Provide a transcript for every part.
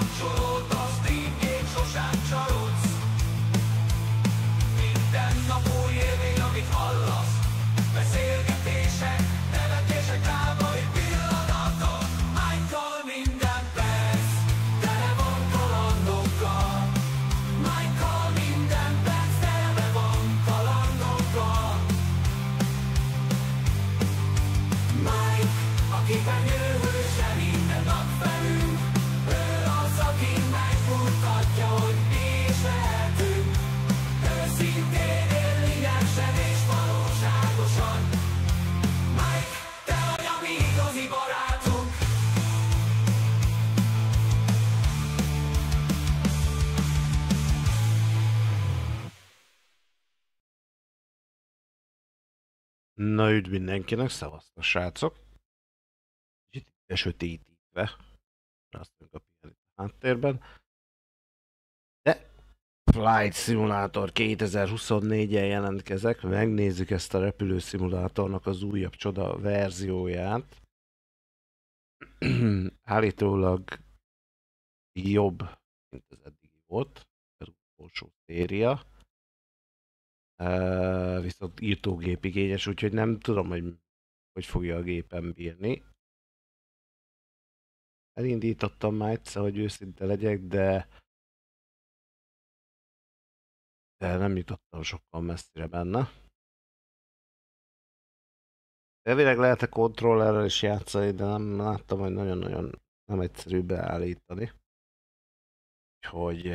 kapcsolódva, streamek sosem csalódsz. Minden nap új élmény, amit hallasz. Beszélgetések, nevetések, drámai pillanatok. Minddal minden perc tele van kalandokkal. Minddal minden perc tele van kalandokkal. Mike, a képernyő hőse minden nap felünk. Ő az, aki megmutatja, hogy mi is lehetünk. Őszintén él lényegesen és valóságosan. Mike, te vagy a mi igazi barátunk. Na, üdv mindenkinek, szevasztok srácok! Kicsit sötétítve, ráztunk a pihenőt a háttérben. De Flight Simulator 2024-en jelentkezek, megnézzük ezt a repülőszimulátornak az újabb csoda verzióját. Állítólag jobb, mint az eddigi volt, az utolsó széria. Viszont írtógép igényes, úgyhogy nem tudom, hogy fogja a gépen bírni. Elindítottam már egyszer, hogy őszinte legyek, de nem jutottam sokkal messzire benne. Elvileg lehet a kontrollerrel is játszani, de nem láttam, hogy nagyon-nagyon nem egyszerű beállítani. Úgyhogy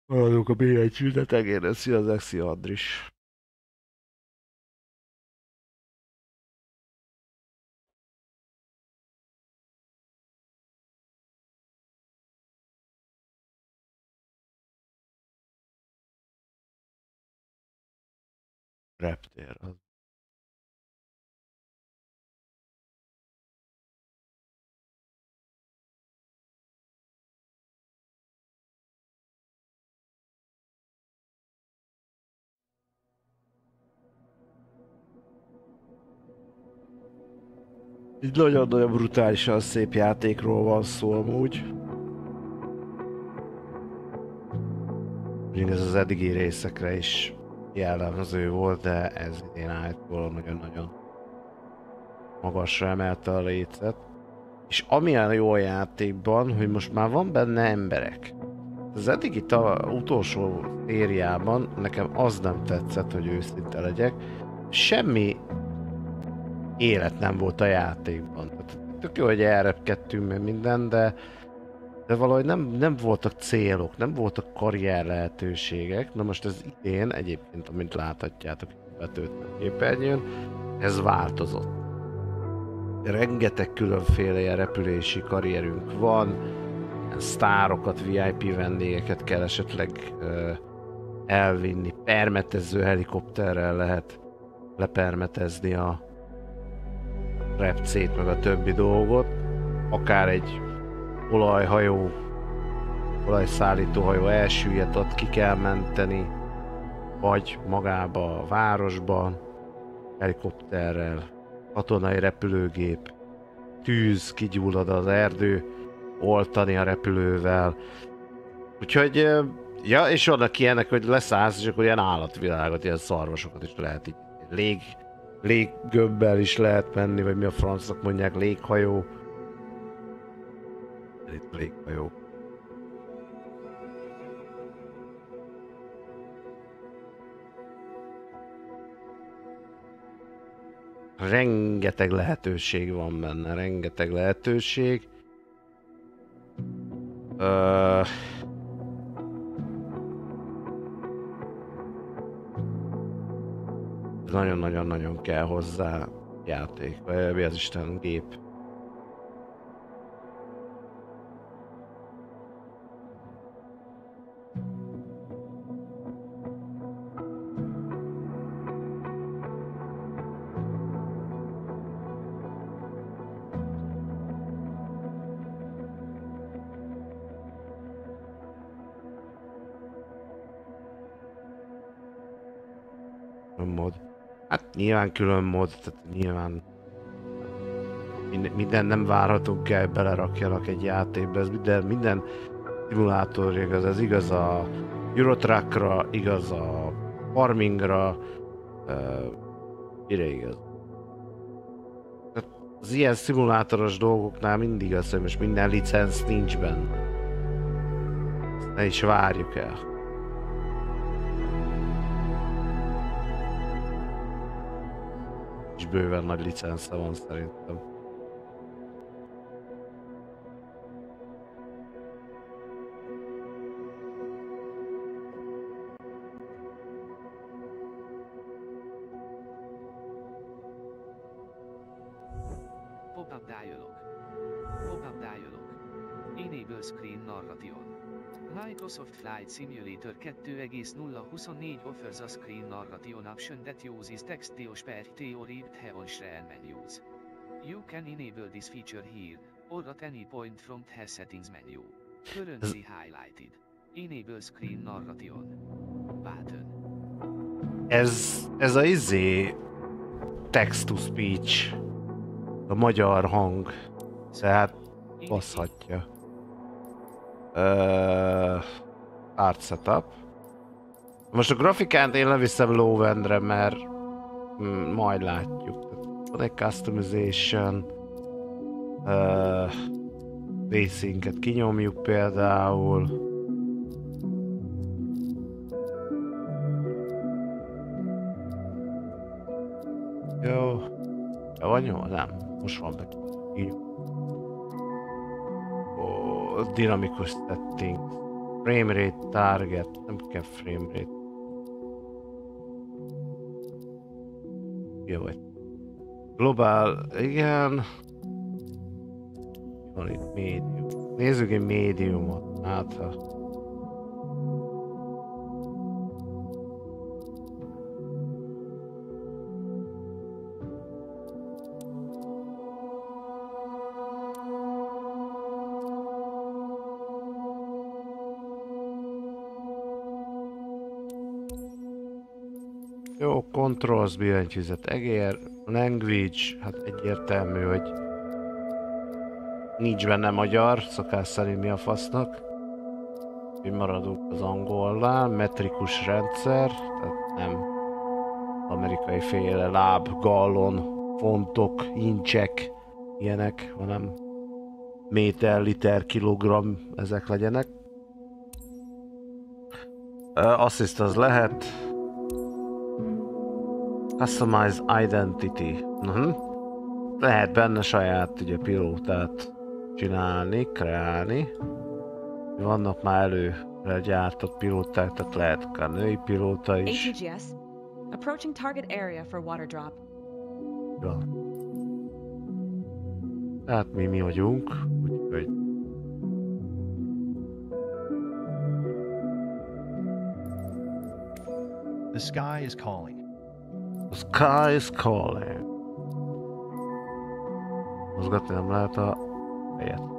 maradunk a B1 de tegérre, szia az Exi Andris. Reptér az. Egy nagyon-nagyon brutálisan szép játékról van szó amúgy. Még ez az eddigi részekre is jellemző volt, de ez idén állítólag nagyon-nagyon magasra emelte a lécet. És amilyen jó a játékban, hogy most már van benne emberek. Az eddigi utolsó szériában nekem az nem tetszett, hogy őszinte legyek. Semmi élet nem volt a játékban. Tehát, tök jó, hogy elrepkedtünk meg minden, de valahogy nem voltak célok, nem voltak karrier lehetőségek. Na most ez idén egyébként, amint láthatjátok betöltött képernyőn, ez változott. Rengeteg különféle ilyen repülési karrierünk van, ilyen sztárokat, VIP vendégeket kell esetleg elvinni, permetező helikopterrel lehet lepermetezni a repcét, meg a többi dolgot, akár egy olajhajó, olajszállítóhajó elsüllyedt, ott ki kell menteni, vagy magába a városban, helikopterrel, katonai repülőgép, tűz, kigyullad az erdő, oltani a repülővel. Úgyhogy, ja, és vannak ilyenek, hogy leszállsz, és akkor ilyen állatvilágot, ilyen szarvasokat is lehet így, léggömbbel is lehet menni, vagy mi a francnak mondják, léghajó. Itt léghajó. Rengeteg lehetőség van benne, rengeteg lehetőség. Nagyon-nagyon-nagyon kell hozzá játék, vagy mi az Isten gép. Külön mód. Hát nyilván külön mód, tehát nyilván minden nem várhatunk el, belerakjanak egy játékba, ez minden szimulátor igaz, ez igaz a Eurotruckra, igaz a farmingra, mire igaz. Tehát az ilyen szimulátoros dolgoknál mindig az, hogy most minden licenc nincs benne. Ezt ne is várjuk el. És bőven nagy licensze van szerintem. Pop-up dialog. Pop-up dialog. Enable screen narration. Microsoft Flight Simulator 2.024 offers a screen narration option that uses text to spare theory on screen menus. You can enable this feature here, or at any point from the settings menu. Currently highlighted. Enable screen narration. Button. Ez a text to speech. A magyar hang. Tehát baszhatja. Art setup. Most a grafikát én leviszem low-endre, mert majd látjuk. Van egy customization. Racinget kinyomjuk például. Jó. Vagy jó? Nem. Most van be. Dinamikus settings. Frame rate target. Nem kell frame rate. Jó vagy. Global, igen. Van itt medium. Nézzük egy mediumot. Hát ha... Jó, controls, billentyűzet, egér, language, hát egyértelmű, hogy nincs benne magyar, szokás szerint mi a fasznak. Úgy maradunk az angolnál, metrikus rendszer, tehát nem amerikai féle láb, gallon, fontok, incsek, ilyenek, hanem méter, liter, kilogramm, ezek legyenek. Assist az lehet. Customize identity. Lehet benne saját ugye pilótát csinálni, kreálni. Vannak már előre gyártott pilóták, tehát lehet akár női pilóta is. ATGS. Approaching target area for water drop. Ja. Tehát mi vagyunk, úgyhogy... The sky is calling. The sky is calling. Mozgatni nem lehet a helyet.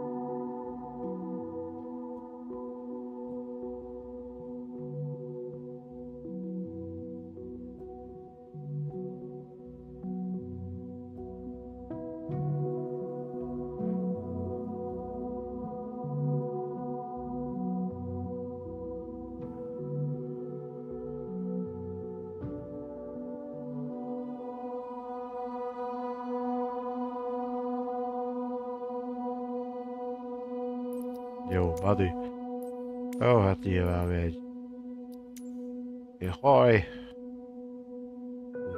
Jó, buddy. Ó, hát nyilván megy. Haj.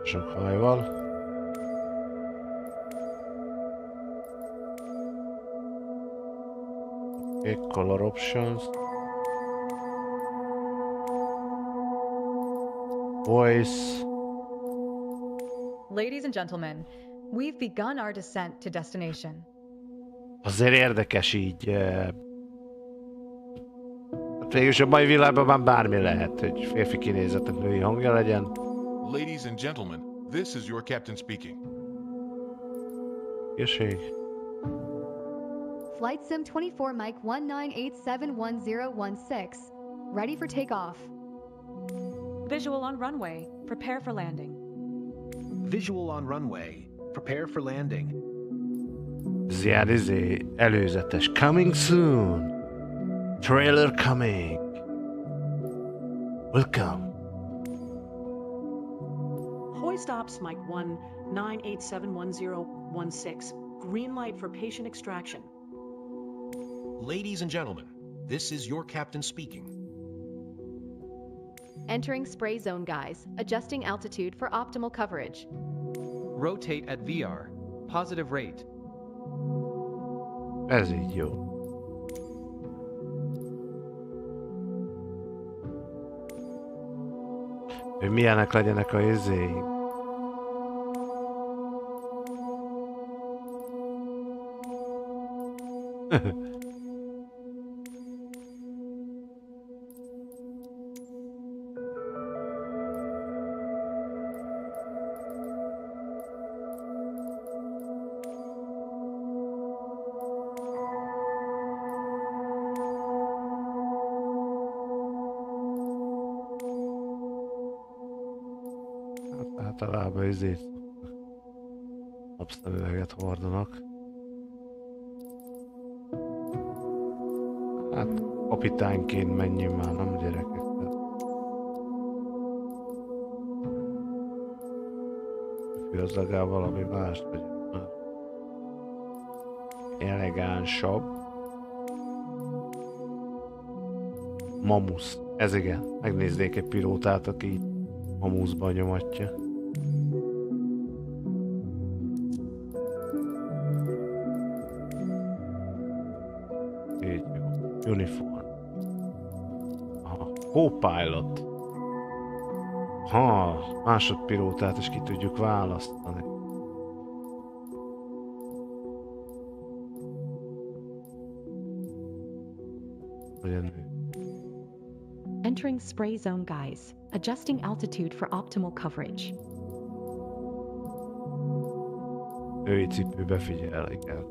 Sok haj van. Okay, color options. Voice. Ladies and gentlemen, we've begun our descent to destination. Azért érdekes így. Végülis a mai világban már bármi lehet, hogy férfi kinézetnek női hangja legyen. Ladies and gentlemen, this is your captain speaking. Jösség. Flight Sim 24 Mike 19871016. Ready for takeoff. Visual on runway. Prepare for landing. Visual on runway. Prepare for landing. Ez ilyen előzetes. Coming soon. Trailer coming. Welcome. Hoist ops Mike 1-9871016. Green light for patient extraction. Ladies and gentlemen, this is your captain speaking. Entering spray zone, guys. Adjusting altitude for optimal coverage. Rotate at VR. Positive rate. Ez így jó. Hogy milyenek legyenek a izéink. Általában izét napszemüveget hordanak. Hát kapitányként menjünk már, nem gyerekek. Az legalább valami mást vagyunk már. Elegánsabb. Mamusz. Ez igen. Megnéznék egy pilótát, aki mamuszban nyomatja. Így jó. Uniform. Aha. Co-pilot. Ha, másodpilótát is ki tudjuk választani. Entering spray zone, guys. Adjusting altitude for optimal coverage. Női cipőbe figyel, igen.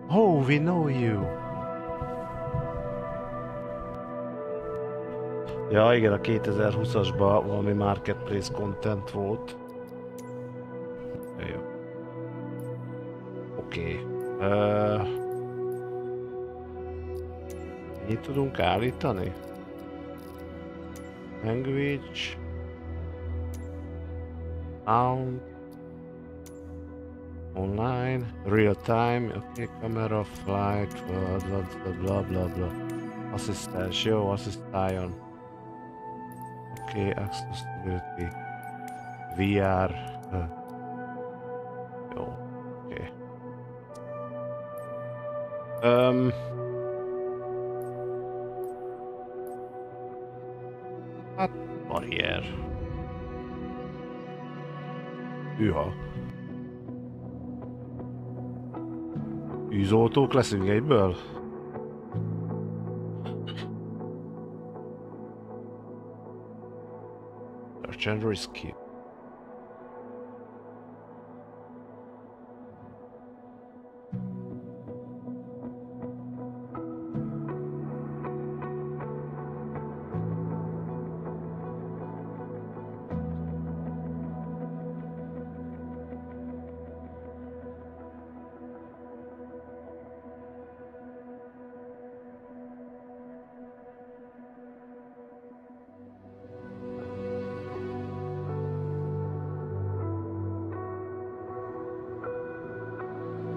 Oh, we know you! Ja, igen, a 2020-asban valami marketplace content volt. Jó. Oké. Ennyit tudunk állítani? Language. Sound. Online. Real time. Oké, camera, flight, bla bla bla. Asszisztens, jó, asszisztáljon. Oké, accessibility. VR. Jó, oké. Hát, barrier. Hűha. Űzoltók leszünk egyből? Search and rescue.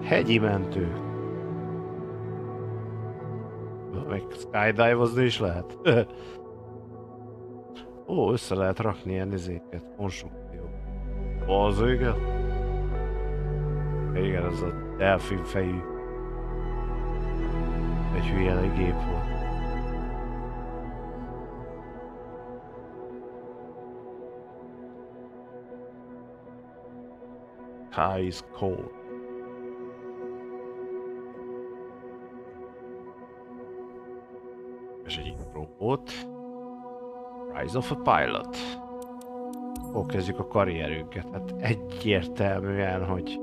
Hegyi mentő. Meg skydive-ozni is lehet. Ó, össze lehet rakni ilyen izéket, konstrukció. Az igen. Igen, ez a delfin fejű. Egy hülye gép volt. High is cold. És egy intro volt. Rise of a Pilot. Ó, kezdjük a karrierünket. Hát egyértelműen, hogy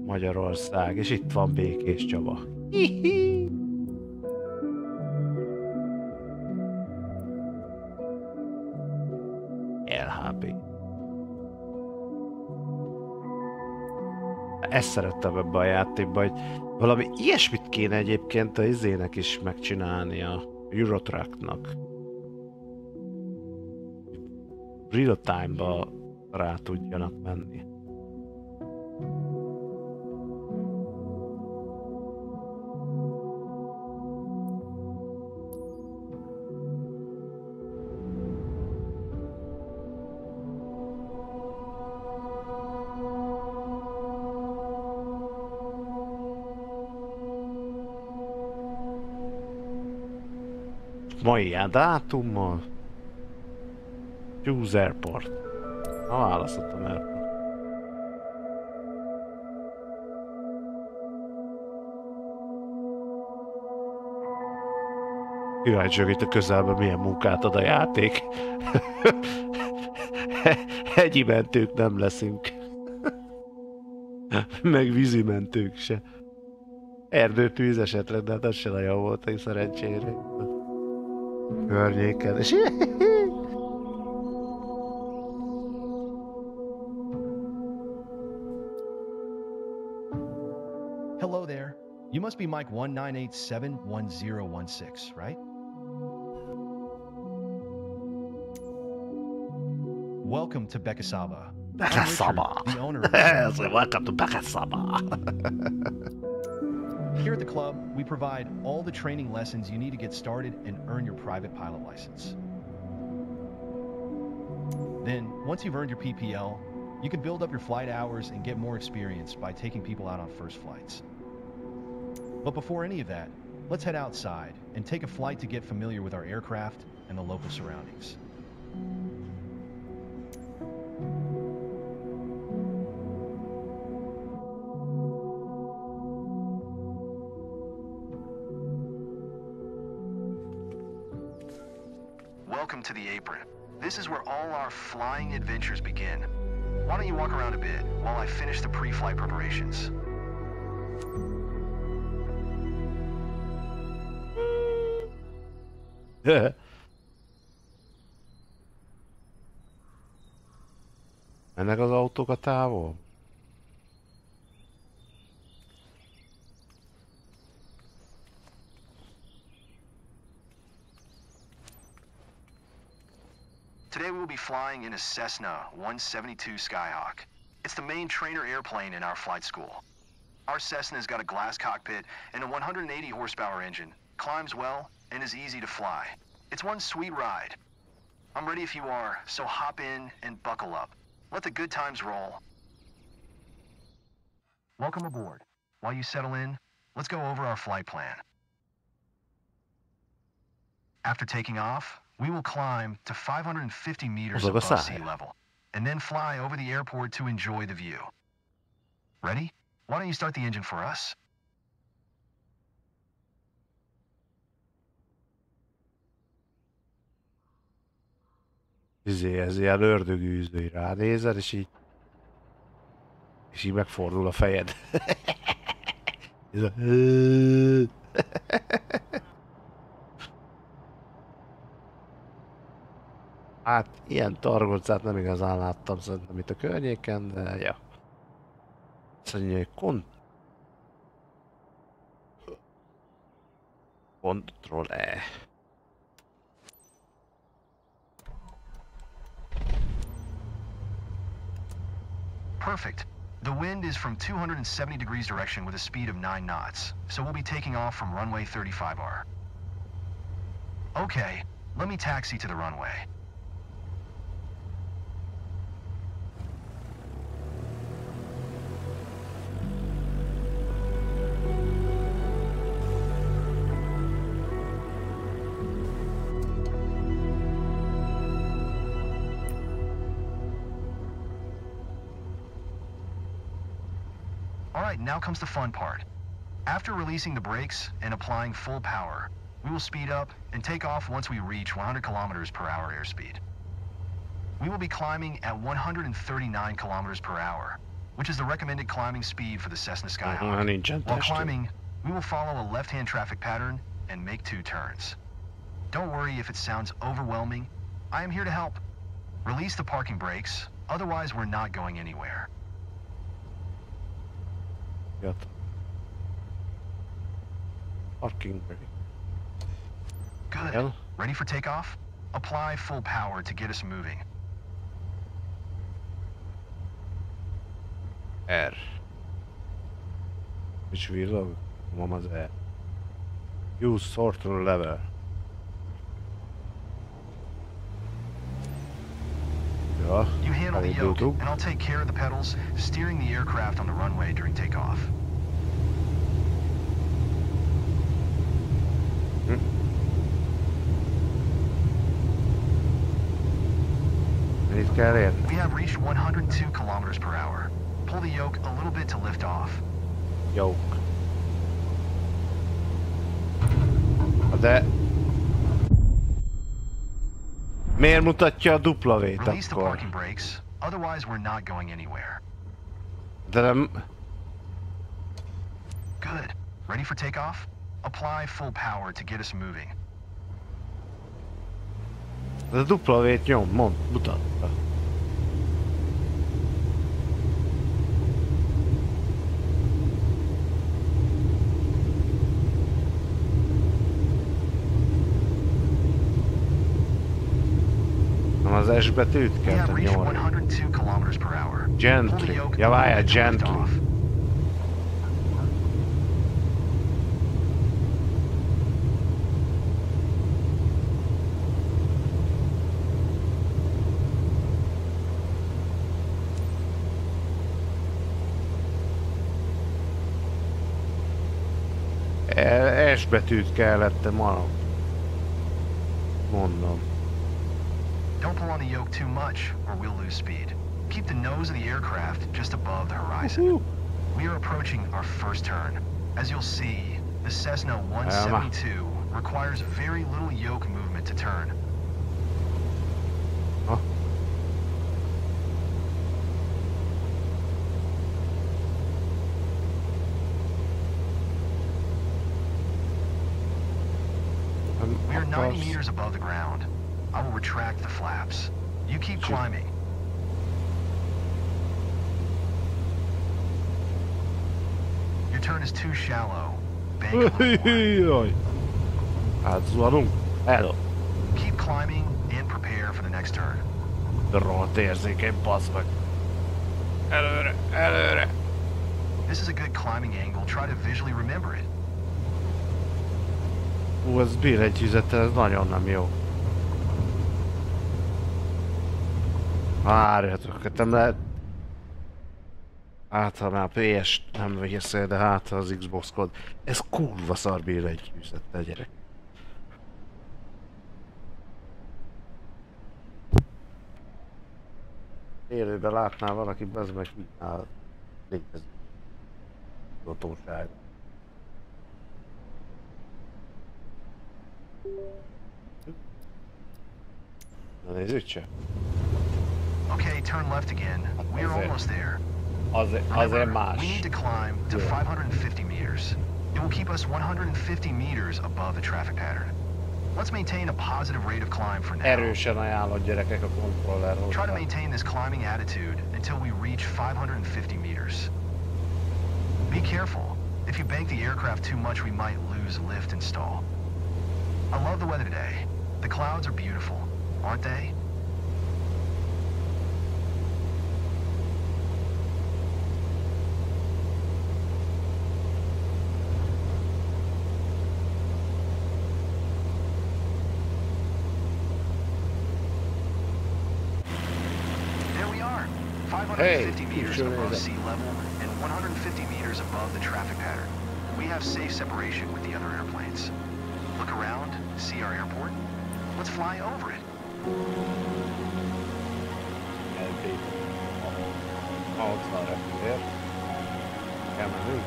Magyarország, és itt van Békés Csaba. Hihi. kb. Ezt szerettem ebben a játékban, hogy valami ilyesmit kéne egyébként a izének is megcsinálni, a Eurotracknak. Real time-ba rá tudjanak menni. Mai dátummal. Choose Airport. Választottam Airport. Kíváncsiak itt a közelben milyen munkát ad a játék. Hegyi mentők nem leszünk. Meg vízi mentők se. Erdőtűz esetleg, de hát az se nagyon volt egy szerencsére. Környéken. Hello there. You must be Mike 19871016, right? Welcome to Bekasaba. Bekasaba. The owner of welcome to Bekasaba. Here at the club, we provide all the training lessons you need to get started and earn your private pilot license. Then, once you've earned your PPL, you can build up your flight hours and get more experience by taking people out on first flights. But before any of that, let's head outside and take a flight to get familiar with our aircraft and the local surroundings. Welcome to the apron. This is where all our flying adventures begin. Why don't you walk around a bit while I finish the pre-flight preparations? Mennek az autók a távol? Today we will be flying in a Cessna 172 Skyhawk. It's the main trainer airplane in our flight school. Our Cessna's got a glass cockpit and a 180 horsepower engine, climbs well, and is easy to fly. It's one sweet ride. I'm ready if you are, so hop in and buckle up. Let the good times roll. Welcome aboard. While you settle in, let's go over our flight plan. After taking off, we will climb to 550 meters above sea level, and then fly over the airport to enjoy the view. Ready? Why don't you start the engine for us? Ez ilyen ördögűző, hogy ránézel, és így megfordul a fejed. Ez a... Hát, ilyen targoncát nem igazán láttam szerintem itt a környéken, de ja. Azt mondja, hogy Ctrl-E. Perfect. The wind is from 270 degrees direction with a speed of 9 knots, so we'll be taking off from runway 35R. Okay, let me taxi to the runway. Alright, now comes the fun part. After releasing the brakes and applying full power, we will speed up and take off once we reach 100 kilometers per hour airspeed. We will be climbing at 139 kilometers per hour, which is the recommended climbing speed for the Cessna Skyhawk. While climbing, we will follow a left-hand traffic pattern and make 2 turns. Don't worry if it sounds overwhelming. I am here to help. Release the parking brakes, otherwise we're not going anywhere. Jött. Parking brake. Good. Yeah. Ready for takeoff? Apply full power to get us moving. R. Which villog? Van az R. Use throttle lever. Ja, You handle the yoke, elindultunk. and I'll take care of the pedals, steering the aircraft on the runway during takeoff. Mennyit kell érni? We have reached 102 kilometers per hour. Pull the yoke a little bit to lift off. Jók. De... Miért mutatja a W-t Release the akkor? parking brakes, otherwise we're not going anywhere. De nem... Good. Ready for takeoff? Apply full power to get us moving. De a W-t nyom, mutatta. Nem az S betűt We kell have reached nyomni. 102 kilometers per hour. Pull the Gently. yoke Ja, a várjál, little bit to lift gently. off. S betűt kellett mondom. Don't pull on the yoke too much, or we'll lose speed. Keep the nose of the aircraft just above the horizon. We are approaching our first turn. As you'll see, the Cessna 172 requires very little yoke movement to turn. We are 90 meters above the ground. I will retract the flaps. You keep climbing. Your turn is too shallow. Bank a little more. Hát zuhanunk. Hello. Keep climbing and prepare for the next turn. De rohadt érzékeny, bassz meg. Előre, előre. This is a good climbing angle. Try to visually remember it. Ez billentyűzettel, ez nagyon nem jó. Várjatok, nem lehet... Hát ha már PS nem vegyeszél, de hát ha az Xbox-kod. Ez kurva szar billentyűzettel, gyerek. Élőben látnál valaki, ez meg hívnál létezik. Totóság. Na nézzük csak. Okay, turn left again. We are almost there. Azért más. We need to climb to 550 meters. It will keep us 150 meters above the traffic pattern. Let's maintain a positive rate of climb for now. Erősen ajánlott gyerekek a kontroller hozzá. Try to maintain this climbing attitude until we reach 550 meters. Be careful. If you bank the aircraft too much, we might lose lift and stall. I love the weather today. The clouds are beautiful, aren't they? There we are, 550 meters above sea level and 150 meters above the traffic pattern. We have safe separation with the other airplanes. Look around, see our airport? Let's fly over it. Arccal repültél. Kell menni?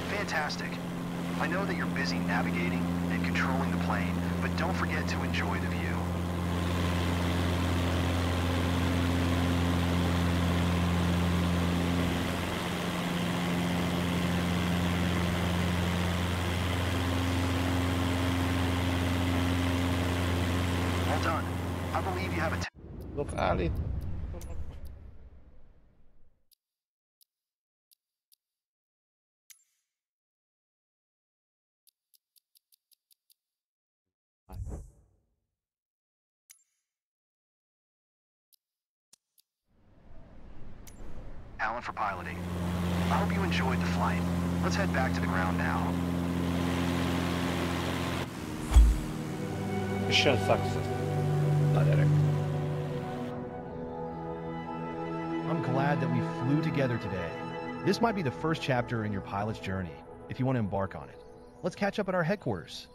Fantastic. I know that you're busy navigating and controlling the plane, but don't forget to enjoy the view. Well done. I believe you have a... Tudok állít. Alan for piloting. I hope you enjoyed the flight. Let's head back to the ground now. Mission success. Na gyerek. I'm glad that we flew together today. This might be the first chapter in your pilot's journey, if you want to embark on it. Let's catch up at our headquarters.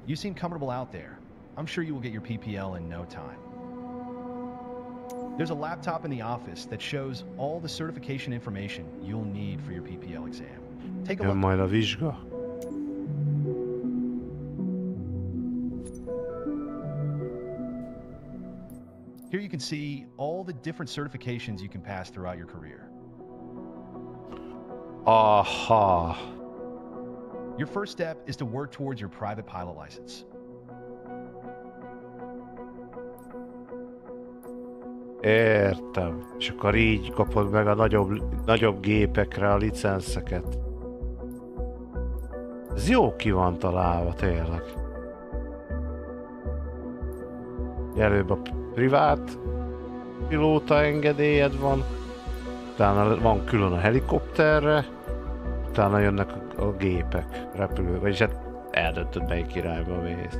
You seem comfortable out there. I'm sure you will get your PPL in no time. There's a laptop in the office that shows all the certification information you'll need for your PPL exam. Take a look. Majd a vizsga. Here you can see all the different certifications you can pass throughout your career. Aha. Your first step is to work towards your private pilot license. Értem. És akkor így kapod meg a nagyobb gépekre a licenszeket. Ez jó ki van találva, tényleg. Előbb a privát pilóta engedélyed van, utána van külön a helikopterre, utána jönnek a gépek, repülő, vagyis hát eldöntöd melyik irányba mész.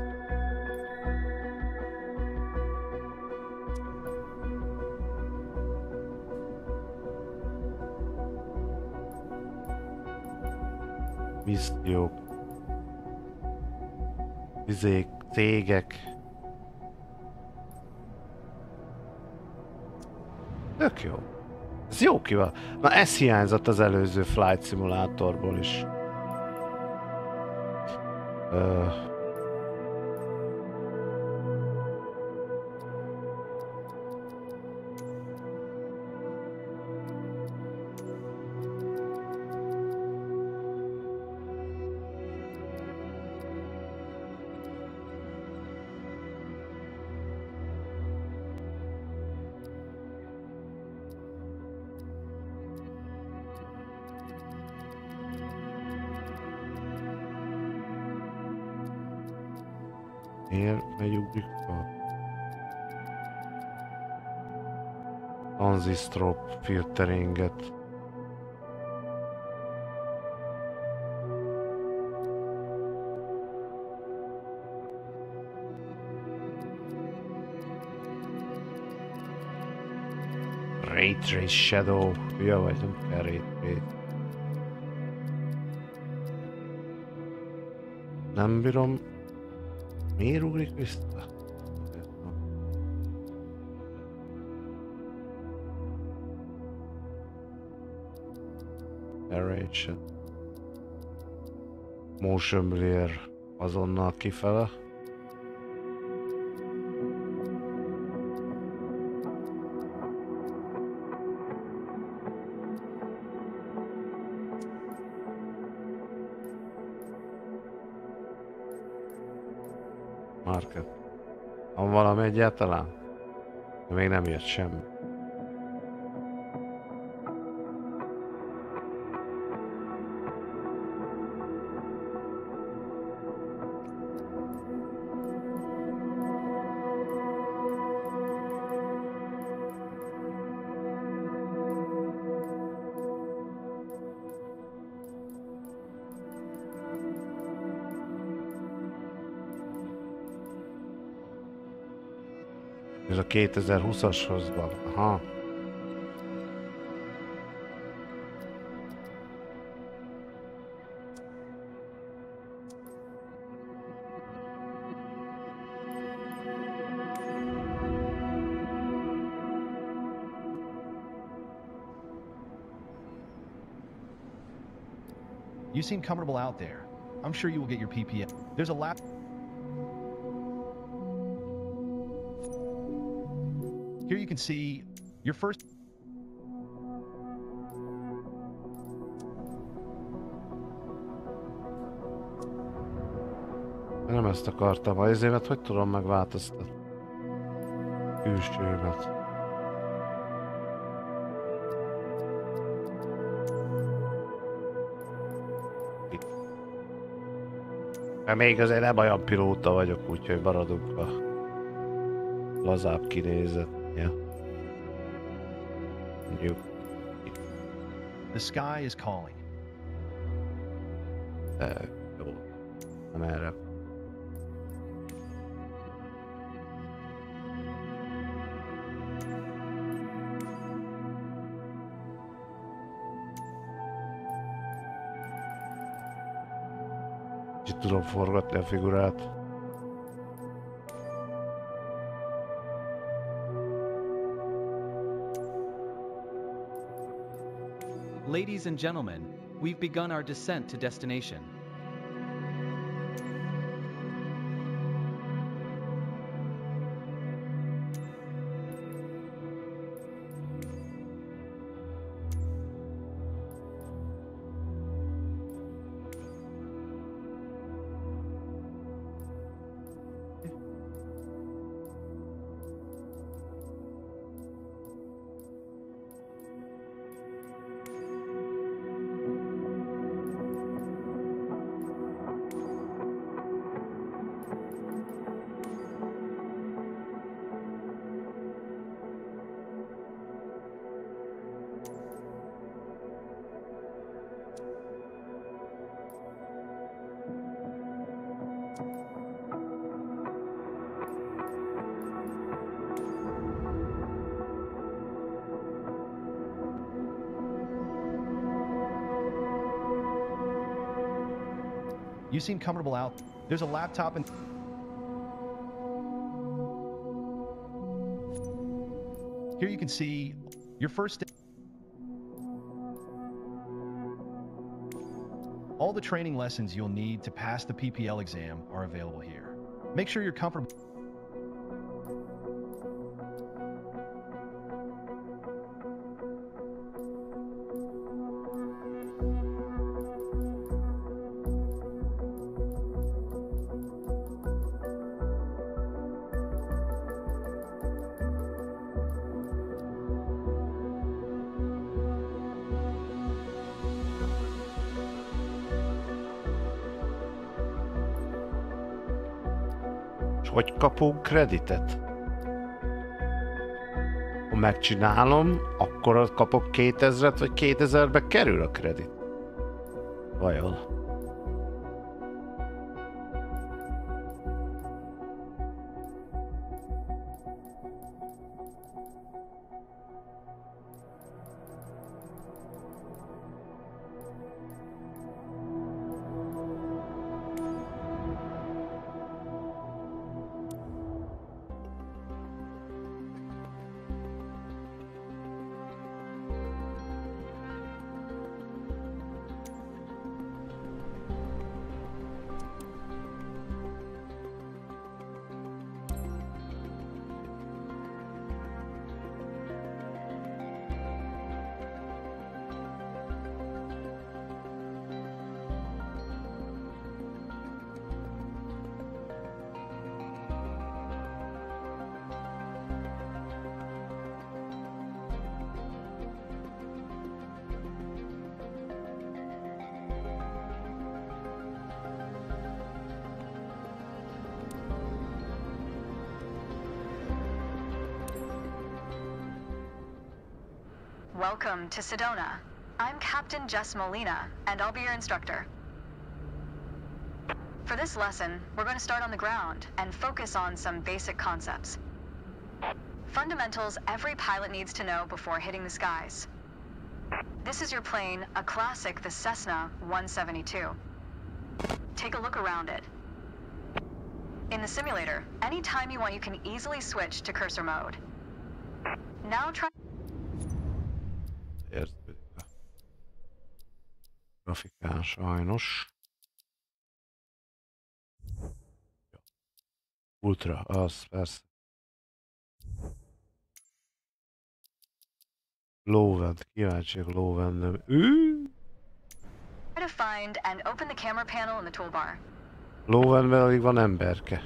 Missziók, vizék, cégek. Tök jó. Ez jó ki van. Na ez hiányzott az előző Flight Simulatorból is. Miért megyugrik a tranzistrop filteringet? Ray Trace Shadow. Ja, vagy nem kell Ray Trace. Nem bírom. Miért ugrik vissza? Narration. Motion blur azonnal kifele. Market. Van valami egyáltalán? Még nem jött semmi. Ez a 2020-ashoz van. Aha. You seem comfortable out there. I'm sure you will get your PPL. There's a lap. Here you can see your first. nem ezt akartam. Az évet hogy tudom megváltoztatni? Külsőmet. Mert még azért nem olyan pilóta vagyok, úgyhogy maradunk a lazább kinézetnél. Mondjuk. The sky is calling. Jó. Nem erre. Kicsit tudom forgatni a figurát. Ladies and gentlemen, we've begun our descent to destination. You seem comfortable out. There's a laptop and... Here you can see your first... All the training lessons you'll need to pass the PPL exam are available here. Make sure you're comfortable. Hogy kapunk kreditet? Ha megcsinálom, akkor kapok 2000-et, vagy 2000-be kerül a kredit? Vajon? Welcome to Sedona. I'm Captain Jess Molina, and I'll be your instructor. For this lesson, we're going to start on the ground and focus on some basic concepts. Fundamentals every pilot needs to know before hitting the skies. This is your plane, a classic, the Cessna 172. Take a look around it. In the simulator, anytime you want, you can easily switch to cursor mode. Now try... Érződik a grafikán sajnos. Ultra, az persze. Lóvend, kíváncsiak lóvendem. Try to find and open the camera panel in the toolbar. Lóvenben alig van emberke.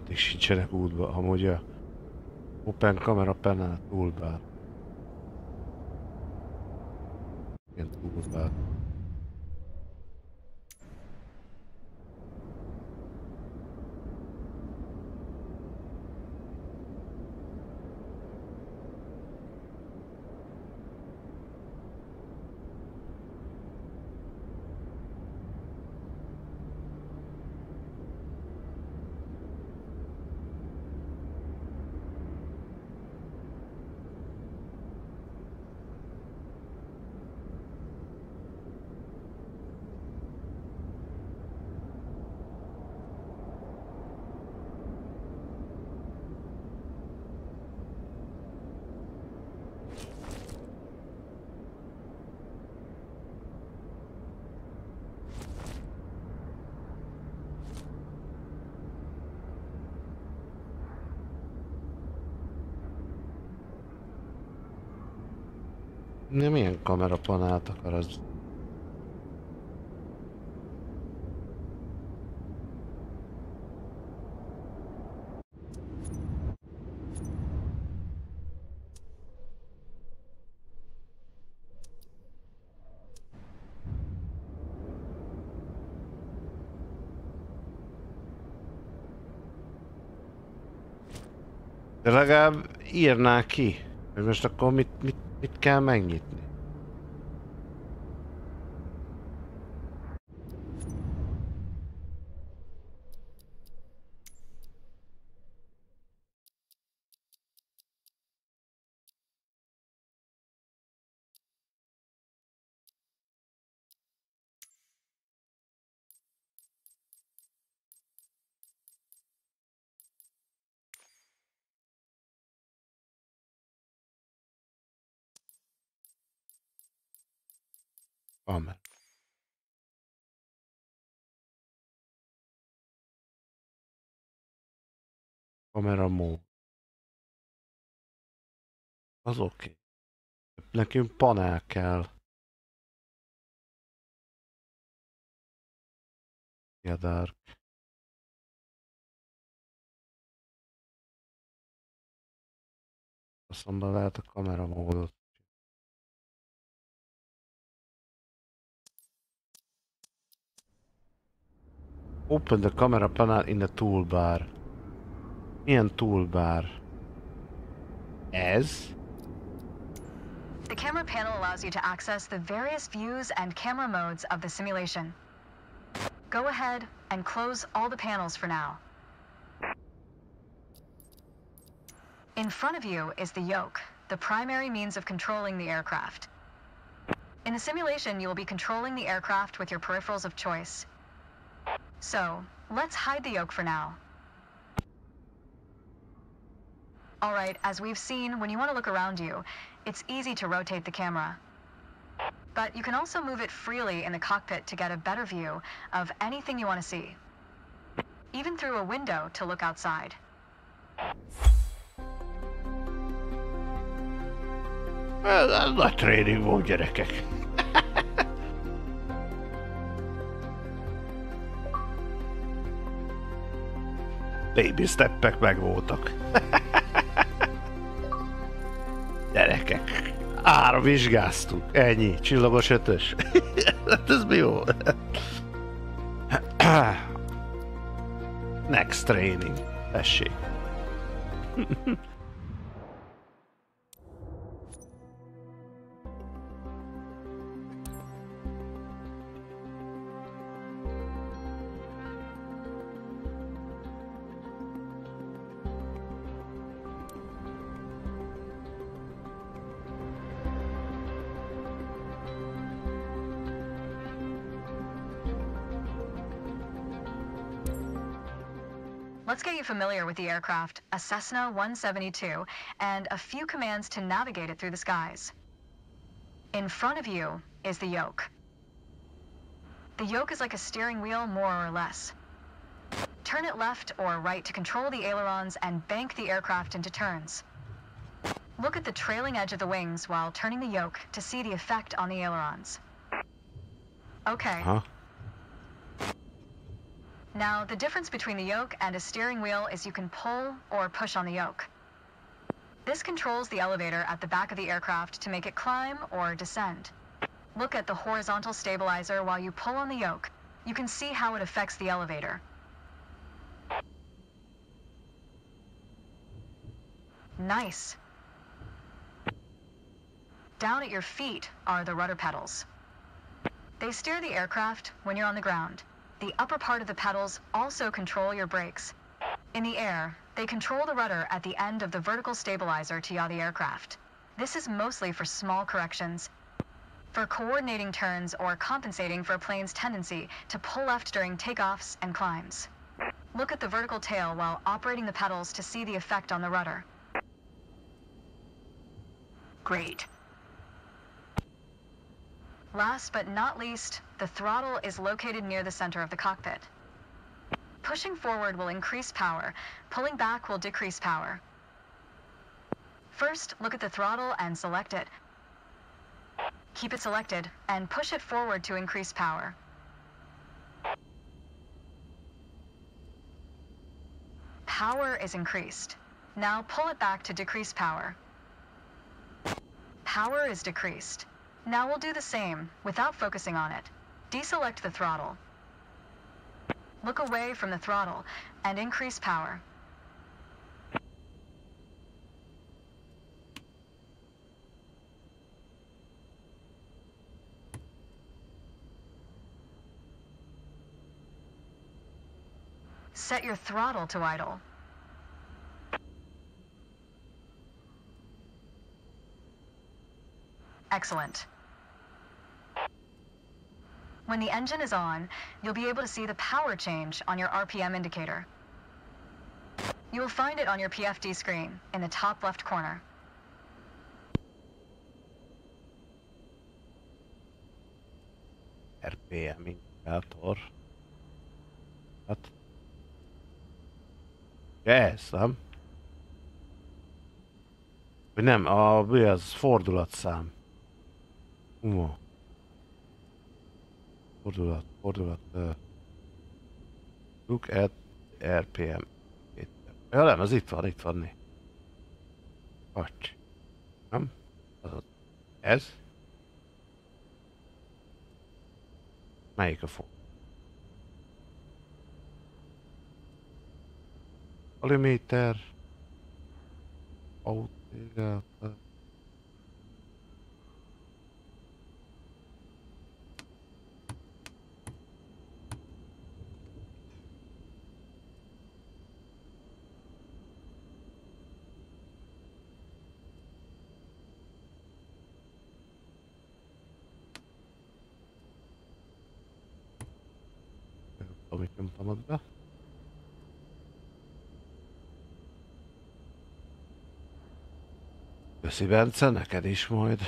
Addig sincsenek útba, amúgy a Open Camera Panel toolbar. Igen, toolbar. De milyen kamerapanált akar az? De legalább írná ki, hogy most akkor mit kell megnyitni. Amen. Kamera mód. Az oké. Nekünk panel kell. Dark. Azonban lehet a kamera módot. Open the camera panel in the toolbar. Milyen toolbar? Ez? The camera panel allows you to access the various views and camera modes of the simulation. Go ahead and close all the panels for now. In front of you is the yoke, the primary means of controlling the aircraft. In the simulation, you will be controlling the aircraft with your peripherals of choice. So, let's hide the yoke for now. Alright, as we've seen, when you want to look around you, it's easy to rotate the camera. But you can also move it freely in the cockpit to get a better view of anything you want to see. Even through a window to look outside. Ez nagy tréning volt, gyerekek. Baby steppek meg voltak. Gyerekek, 3 vizsgáztuk, ennyi, csillagos 5-ös. Hát ez mi jó? Next training, tessék. Let's get you familiar with the aircraft, a Cessna 172, and a few commands to navigate it through the skies. In front of you is the yoke. The yoke is like a steering wheel, more or less. Turn it left or right to control the ailerons and bank the aircraft into turns. Look at the trailing edge of the wings while turning the yoke to see the effect on the ailerons. Okay. Huh? Now, the difference between the yoke and a steering wheel is you can pull or push on the yoke. This controls the elevator at the back of the aircraft to make it climb or descend. Look at the horizontal stabilizer while you pull on the yoke. You can see how it affects the elevator. Nice. Down at your feet are the rudder pedals. They steer the aircraft when you're on the ground. The upper part of the pedals also control your brakes. In the air, they control the rudder at the end of the vertical stabilizer to yaw the aircraft. This is mostly for small corrections, for coordinating turns or compensating for a plane's tendency to pull left during takeoffs and climbs. Look at the vertical tail while operating the pedals to see the effect on the rudder. Great. Last but not least, the throttle is located near the center of the cockpit. Pushing forward will increase power, pulling back will decrease power. First, look at the throttle and select it. Keep it selected and push it forward to increase power. Power is increased. Now pull it back to decrease power. Power is decreased. Now we'll do the same, without focusing on it. Deselect the throttle. Look away from the throttle, and increase power. Set your throttle to idle. Excellent. When the engine is on, you'll be able to see the power change on your RPM indicator. You will find it on your PFD screen in the top left corner. RPM indikátor. Hát... Ez, nem? Vagy nem, mi az? Fordulatszám. Fordulat. Look at RPM. Ja nem, az itt van. Watch. Nem? Ez? Melyik a fog? Aliméter. Autégátor. Amit nyomtam ott be. Köszi Bence, neked is majd.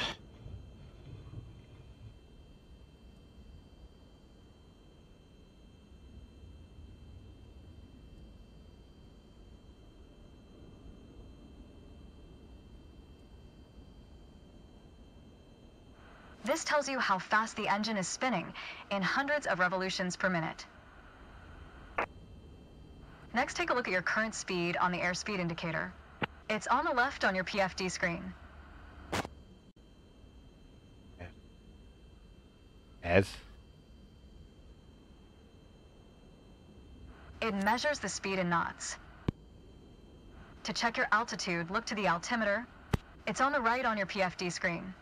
This tells you how fast the engine is spinning in hundreds of revolutions per minute. Next, take a look at your current speed on the airspeed indicator. It's on the left on your PFD screen. Ez? It measures the speed in knots. To check your altitude, look to the altimeter. It's on the right on your PFD screen.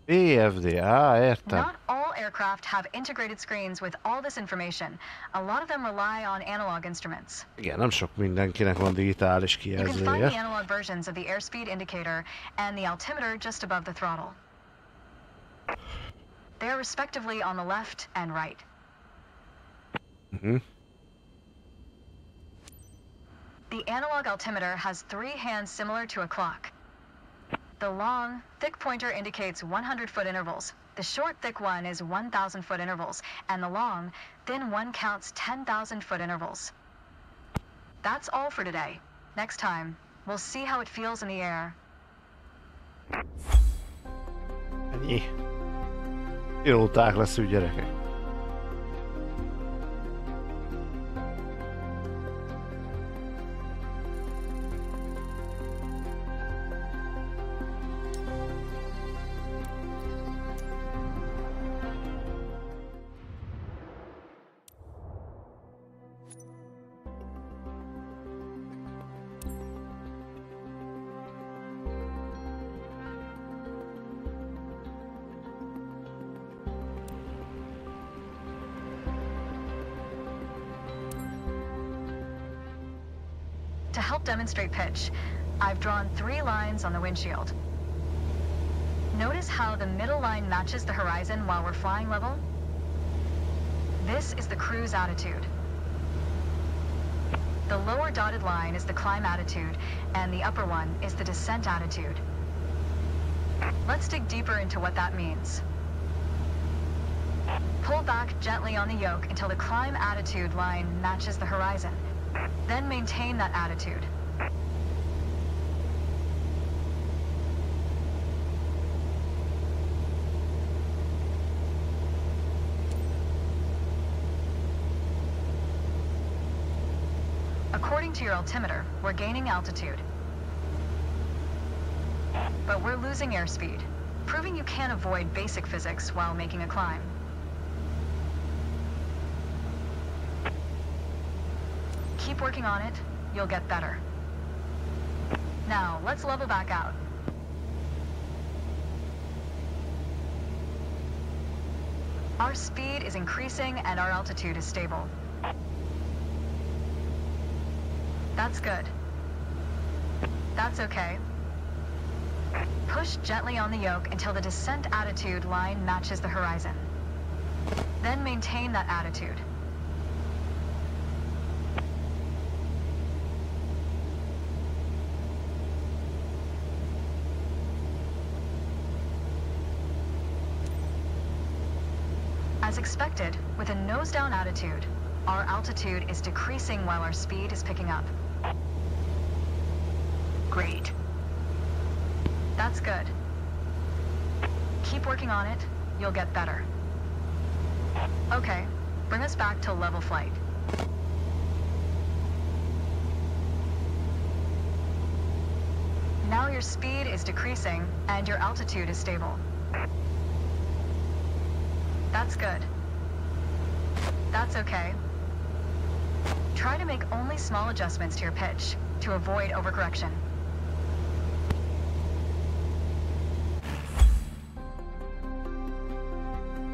PFD, értem. Not all aircraft have integrated screens with all this information. A lot of them rely on analog instruments. Igen, nem sok mindenkinek van digitális You can find the kijelzője. analog versions of the airspeed indicator and the altimeter just above the throttle. They are respectively on the left and right. The analog altimeter has 3 hands similar to a clock. The long, thick pointer indicates 100-foot intervals. The short, thick one is 1,000-foot intervals, and the long, thin one counts 10,000-foot intervals. That's all for today. Next time, we'll see how it feels in the air. Ennyi. Pilóták leszünk, gyerekek. To help demonstrate pitch, I've drawn 3 lines on the windshield. Notice how the middle line matches the horizon while we're flying level? This is the cruise attitude. The lower dotted line is the climb attitude, and the upper one is the descent attitude. Let's dig deeper into what that means. Pull back gently on the yoke until the climb attitude line matches the horizon. Then maintain that attitude. According to your altimeter, we're gaining altitude. But we're losing airspeed, proving you can't avoid basic physics while making a climb. Keep working on it, you'll get better. Now, let's level back out. Our speed is increasing and our altitude is stable. That's good. That's okay. Push gently on the yoke until the descent attitude line matches the horizon. Then maintain that attitude. As expected, with a nose-down attitude, our altitude is decreasing while our speed is picking up. Great. That's good. Keep working on it, you'll get better. Okay, bring us back to level flight. Now your speed is decreasing and your altitude is stable. That's good. That's okay. Try to make only small adjustments to your pitch to avoid overcorrection.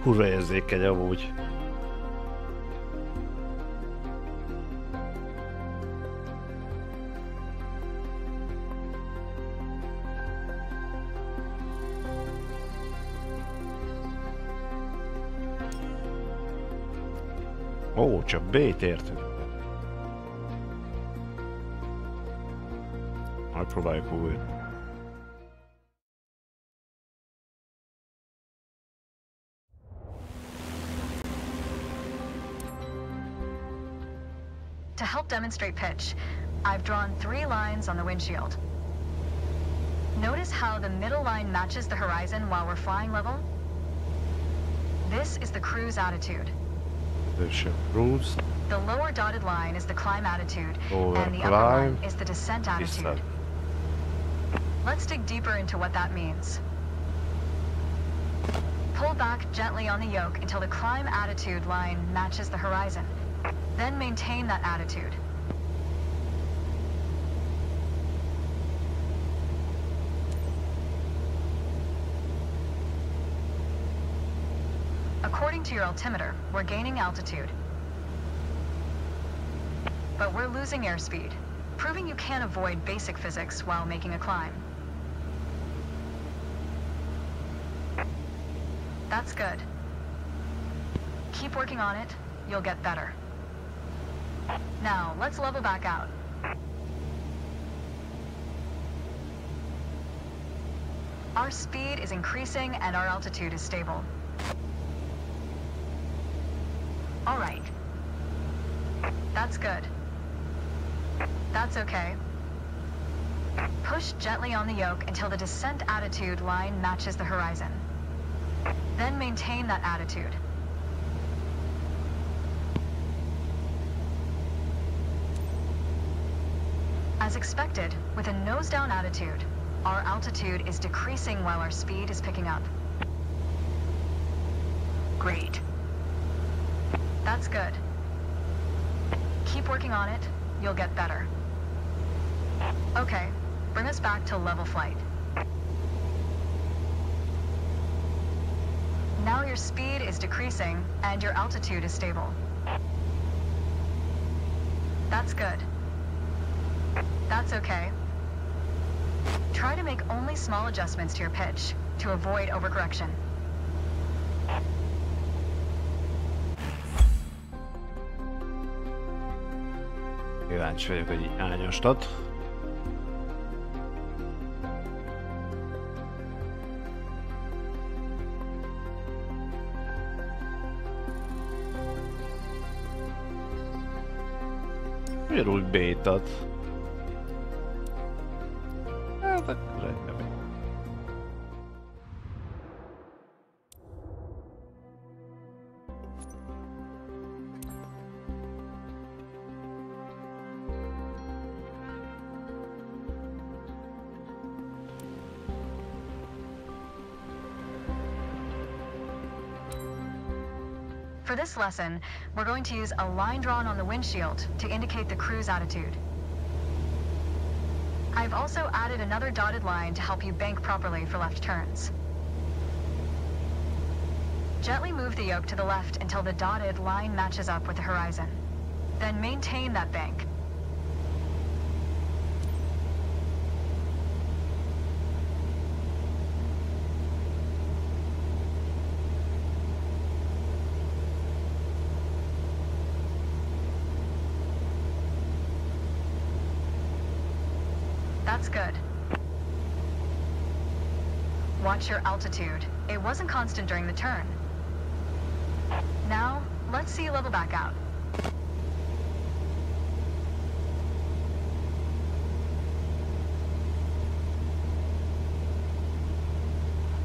Kurva érzékeny amúgy. Ó, csak B-t értünk. Majd próbáljuk újra. To help demonstrate pitch, I've drawn 3 lines on the windshield. Notice how the middle line matches the horizon while we're flying level? This is the cruise attitude. Cruise. The lower dotted line is the climb attitude, and the upper one is the descent attitude. Let's dig deeper into what that means. Pull back gently on the yoke until the climb attitude line matches the horizon. Then maintain that attitude. According to your altimeter, we're gaining altitude. But we're losing airspeed, proving you can't avoid basic physics while making a climb. That's good. Keep working on it, you'll get better. Now, let's level back out. Our speed is increasing and our altitude is stable. All right. That's good. That's okay. Push gently on the yoke until the descent attitude line matches the horizon. Then maintain that attitude. As expected, with a nose-down attitude, our altitude is decreasing while our speed is picking up. Great. That's good. Keep working on it, you'll get better. Okay, bring us back to level flight. Now your speed is decreasing and your altitude is stable. That's good. That's okay. Try to make only small adjustments to your pitch to avoid overcorrection. Kíváncsi vagyok, hogy így elnyostad. Ugyanúgy bétad. Hát akkor egyre meg. For this lesson, we're going to use a line drawn on the windshield to indicate the cruise attitude. I've also added another dotted line to help you bank properly for left turns. Gently move the yoke to the left until the dotted line matches up with the horizon. Then maintain that bank. That's good. Watch your altitude. It wasn't constant during the turn. Now, let's see you level back out.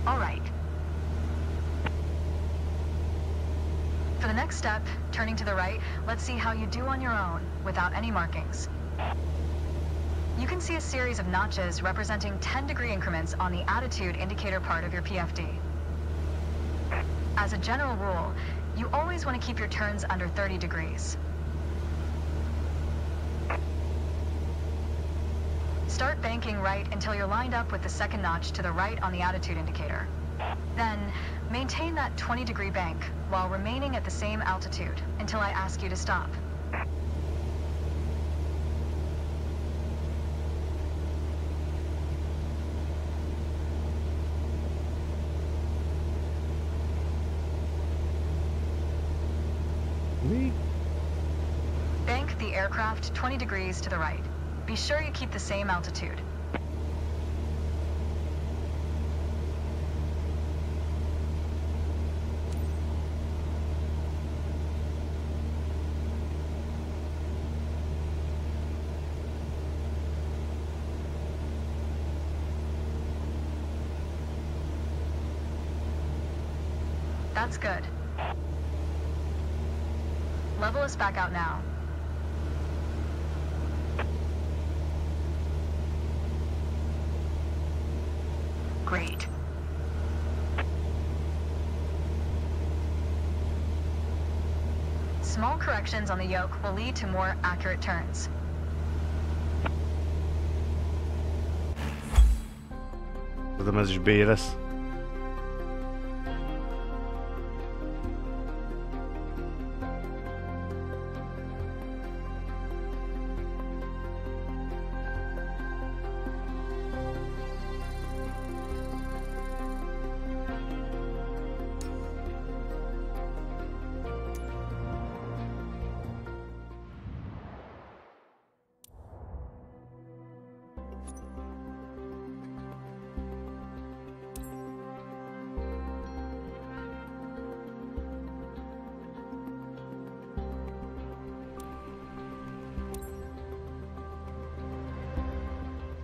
All right. For the next step, turning to the right, let's see how you do on your own without any markings. You can see a series of notches representing 10-degree increments on the attitude indicator part of your PFD. As a general rule, you always want to keep your turns under 30 degrees. Start banking right until you're lined up with the second notch to the right on the attitude indicator. Then, maintain that 20-degree bank while remaining at the same altitude until I ask you to stop. Bank the aircraft 20 degrees to the right. Be sure you keep the same altitude. That's good. Level us back out now. Great. Small corrections on the yoke will lead to more accurate turns. Tudom, ez is B lesz.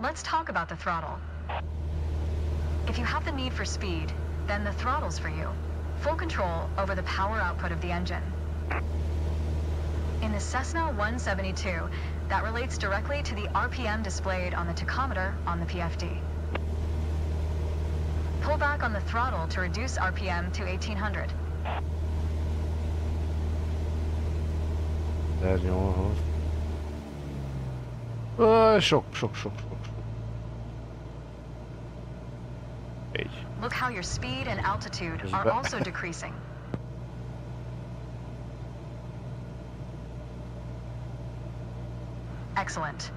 let's talk about the throttle. If you have the need for speed, then the throttle's for you. Full control over the power output of the engine. In the Cessna 172, that relates directly to the RPM displayed on the tachometer on the PFD. Pull back on the throttle to reduce RPM to 1800. Sok. Look how your speed and altitude are also decreasing. Excellent.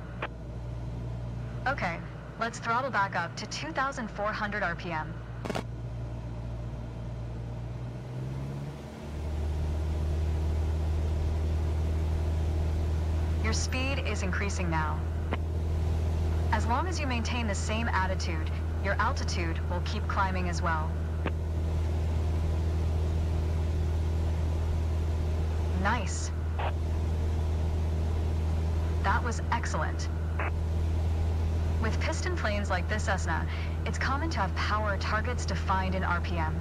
Okay, let's throttle back up to 2,400 RPM. Your speed is increasing now. As long as you maintain the same attitude, your altitude will keep climbing as well. Nice. That was excellent. With piston planes like this Cessna, it's common to have power targets defined in RPM.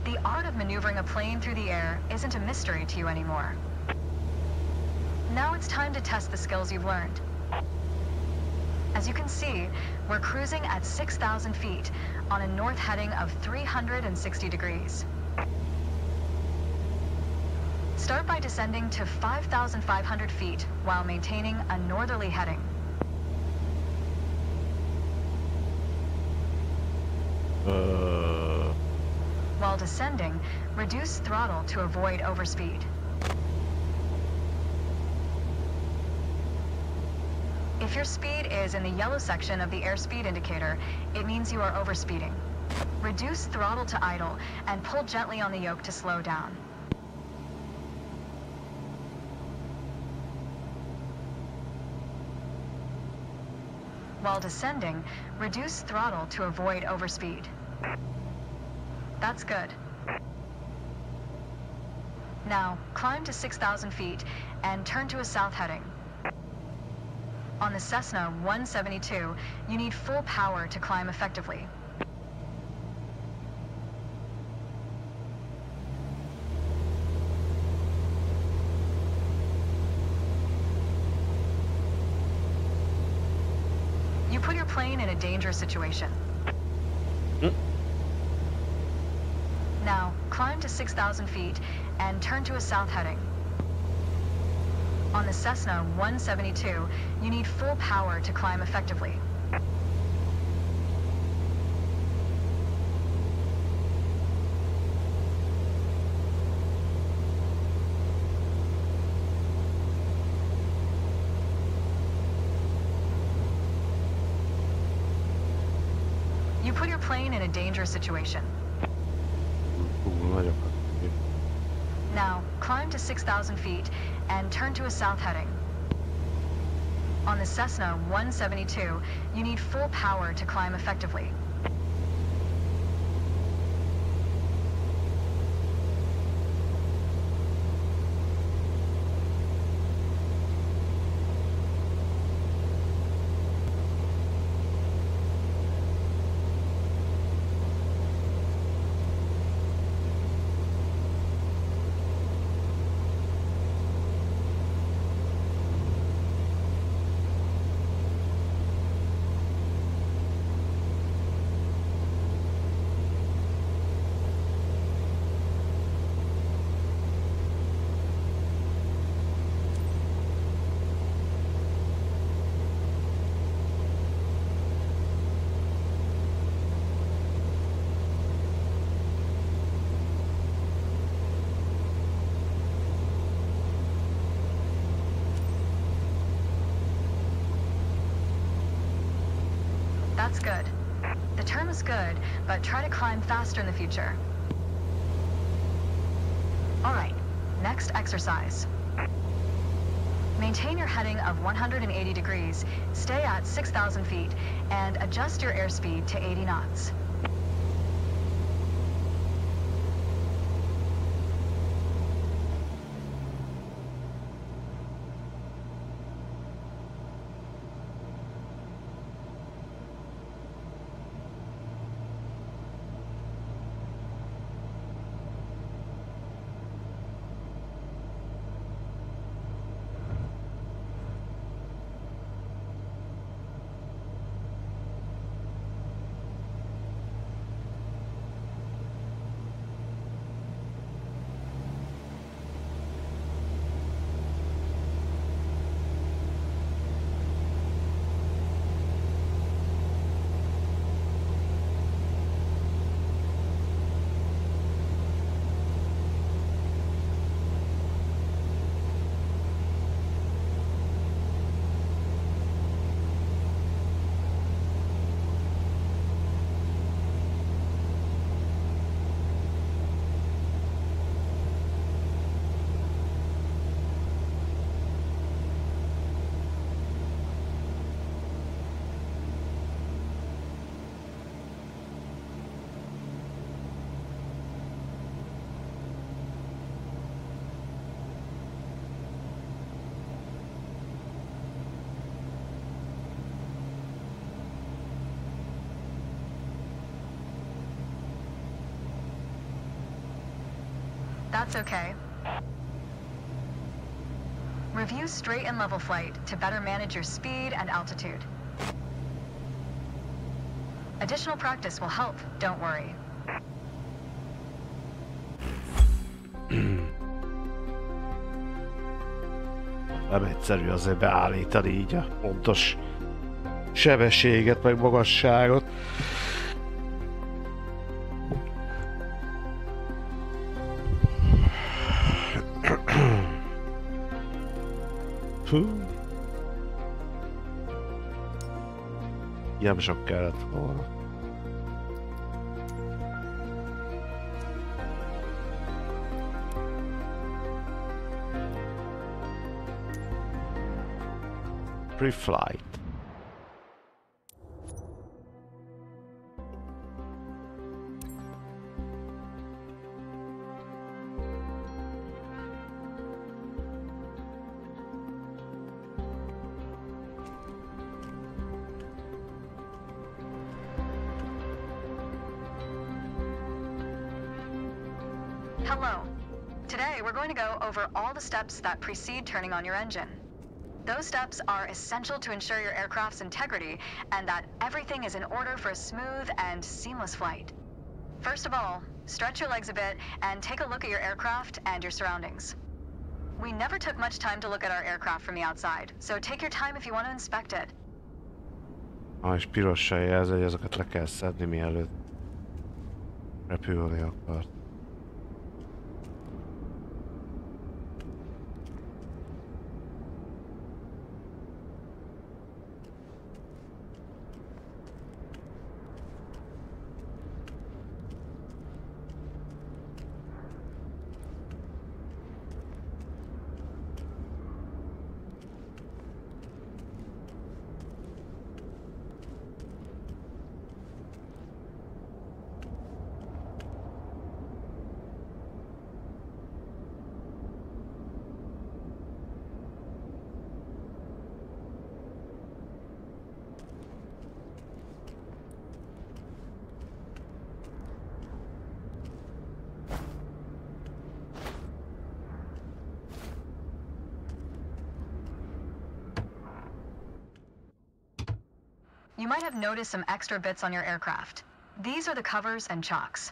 The art of maneuvering a plane through the air isn't a mystery to you anymore. Now it's time to test the skills you've learned. As you can see, we're cruising at 6,000 feet on a north heading of 360 degrees. Start by descending to 5,500 feet while maintaining a northerly heading. While descending, reduce throttle to avoid overspeed. If your speed is in the yellow section of the airspeed indicator, it means you are overspeeding. Reduce throttle to idle and pull gently on the yoke to slow down. While descending, reduce throttle to avoid overspeed. That's good. Now, climb to 6,000 feet and turn to a south heading. On the Cessna 172, you need full power to climb effectively. You put your plane in a dangerous situation. Now, climb to 6,000 feet and turn to a south heading. On the Cessna 172, you need full power to climb effectively. You put your plane in a dangerous situation. Now, climb to 6,000 feet and turn to a south heading. On the Cessna 172, you need full power to climb effectively. That's good. The turn was good, but try to climb faster in the future. Alright, next exercise. Maintain your heading of 180 degrees, stay at 6,000 feet, and adjust your airspeed to 80 knots. That's okay. Review straight and level flight to better manage your speed and altitude. Additional practice will help, don't worry. Nem egyszerű azért beállítani így a pontos sebességet, meg magasságot. Nem sok kellett volna. Pre-flight. Hello. Today we're going to go over all the steps that precede turning on your engine. Those steps are essential to ensure your aircraft's integrity and that everything is in order for a smooth and seamless flight. First of all, stretch your legs a bit and take a look at your aircraft and your surroundings. We never took much time to look at our aircraft from the outside, so take your time if you want to inspect it. És pirossal jelzi, hogy azokat le kell szedni, mielőtt repülni akart. You might have noticed some extra bits on your aircraft. These are the covers and chocks.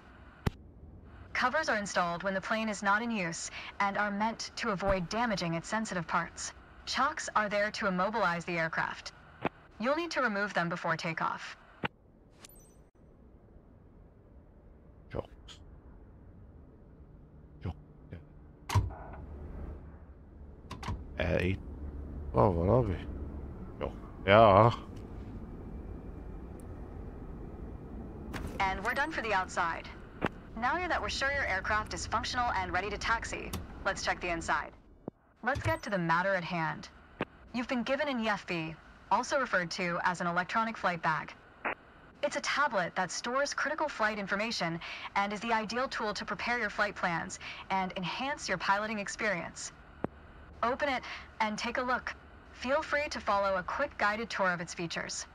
Covers are installed when the plane is not in use and are meant to avoid damaging its sensitive parts. Chocks are there to immobilize the aircraft. You'll need to remove them before takeoff. Itt van valami? Jó. Ja. And we're done for the outside. Now that we're sure your aircraft is functional and ready to taxi, let's check the inside. Let's get to the matter at hand. You've been given an EFB, also referred to as an electronic flight bag. It's a tablet that stores critical flight information and is the ideal tool to prepare your flight plans and enhance your piloting experience. Open it and take a look. Feel free to follow a quick guided tour of its features.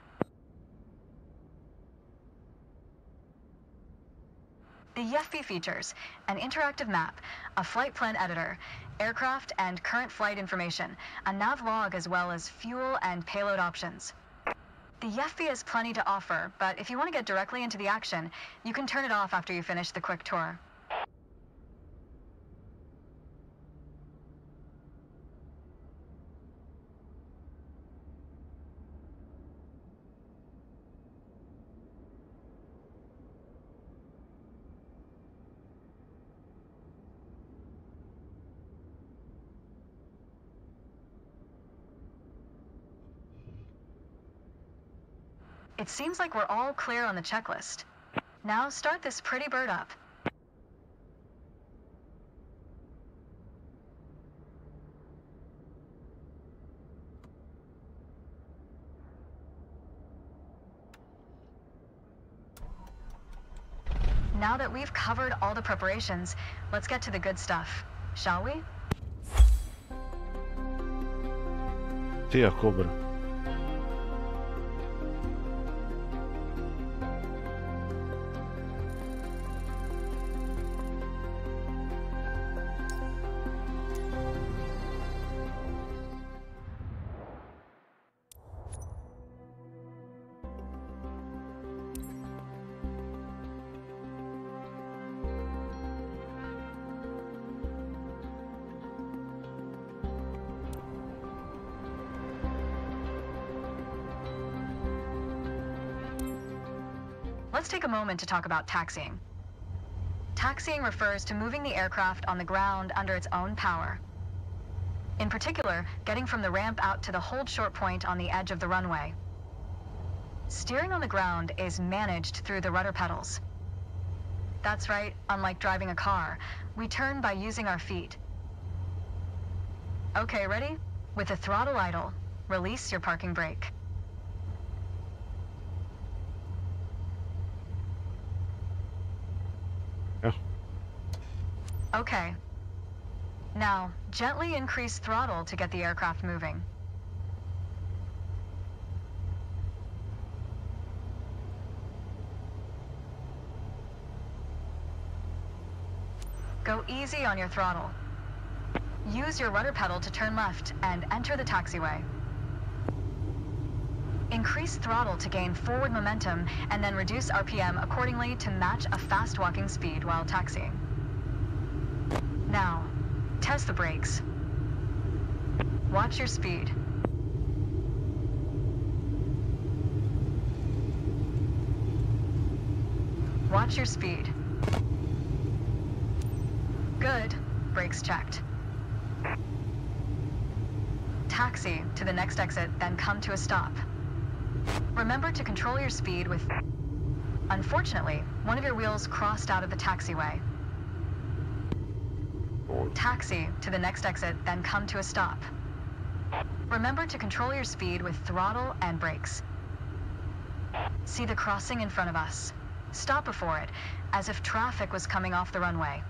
The EFB features an interactive map, a flight plan editor, aircraft and current flight information, a nav log as well as fuel and payload options. The EFB has plenty to offer, but if you want to get directly into the action, you can turn it off after you finish the quick tour. It seems like we're all clear on the checklist. Now start this pretty bird up. Now that we've covered all the preparations, let's get to the good stuff, shall we? Szia, Cobra. Let's take a moment to talk about taxiing. Taxiing refers to moving the aircraft on the ground under its own power. In particular, getting from the ramp out to the hold short point on the edge of the runway. Steering on the ground is managed through the rudder pedals. That's right, unlike driving a car, we turn by using our feet. Okay, ready? With the throttle idle, release your parking brake. Okay. Now, gently increase throttle to get the aircraft moving. Go easy on your throttle. Use your rudder pedal to turn left and enter the taxiway. Increase throttle to gain forward momentum and then reduce RPM accordingly to match a fast walking speed while taxiing. Now, test the brakes. Watch your speed. Watch your speed. Good. Brakes checked. Taxi to the next exit, then come to a stop. Remember to control your speed with... Unfortunately, one of your wheels crossed out of the taxiway. Taxi to the next exit, then come to a stop. Remember to control your speed with throttle and brakes. See the crossing in front of us. Stop before it, as if traffic was coming off the runway.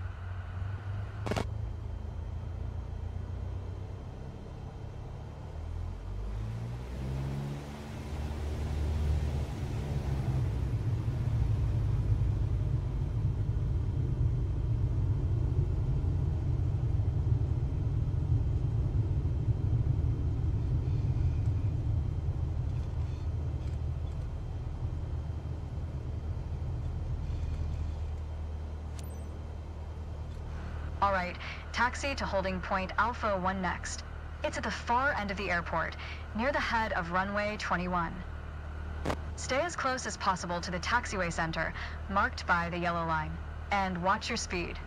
All right, taxi to holding point Alpha 1 next. It's at the far end of the airport, near the head of runway 21. Stay as close as possible to the taxiway center, marked by the yellow line, and watch your speed.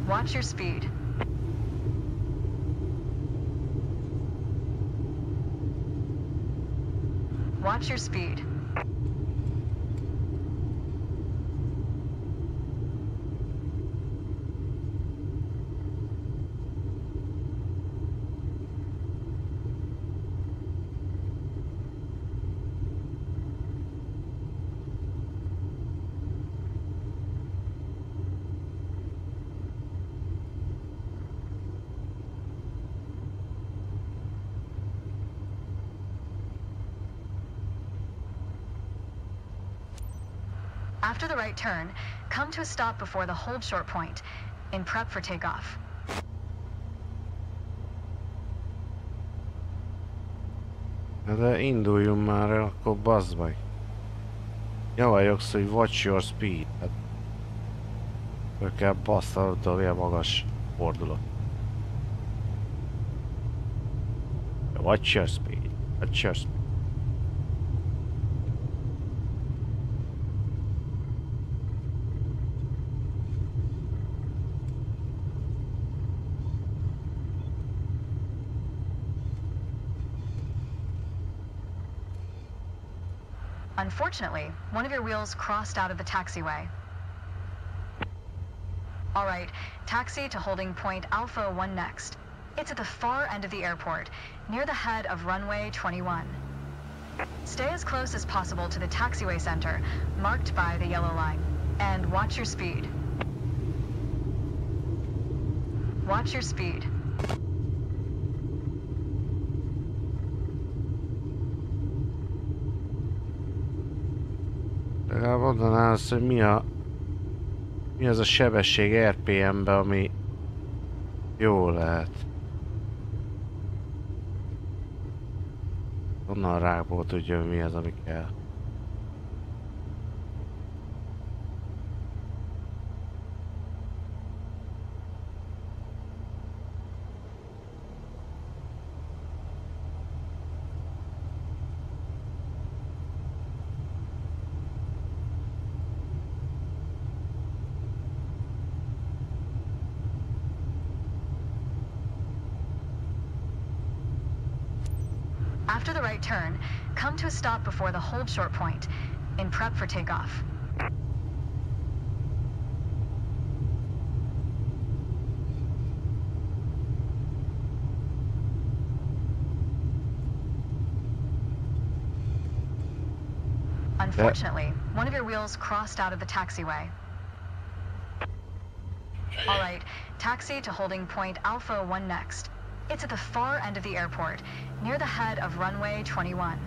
Watch your speed. Watch your speed. After the right turn, come to a stop before the hold short point, in prep for takeoff. De induljunk már el, akkor bazd meg. Javajogsz, hogy watch your speed. Hát, föl kell basztanod a ilyen magas fordulat. Watch your speed. Watch your speed. Unfortunately, one of your wheels crossed out of the taxiway. All right, taxi to holding point Alpha 1 next. It's at the far end of the airport, near the head of runway 21. Stay as close as possible to the taxiway center, marked by the yellow line, and watch your speed. Watch your speed. Legalább mondaná azt, hogy mi az a sebesség RPM-be, ami jó lehet. Onnan rákból tudja, hogy mi az, ami kell. After the right turn, come to a stop before the hold short point, in prep for takeoff. Unfortunately, one of your wheels crossed out of the taxiway. All right, taxi to holding point Alpha 1 next. It's at the far end of the airport, near the head of runway 21.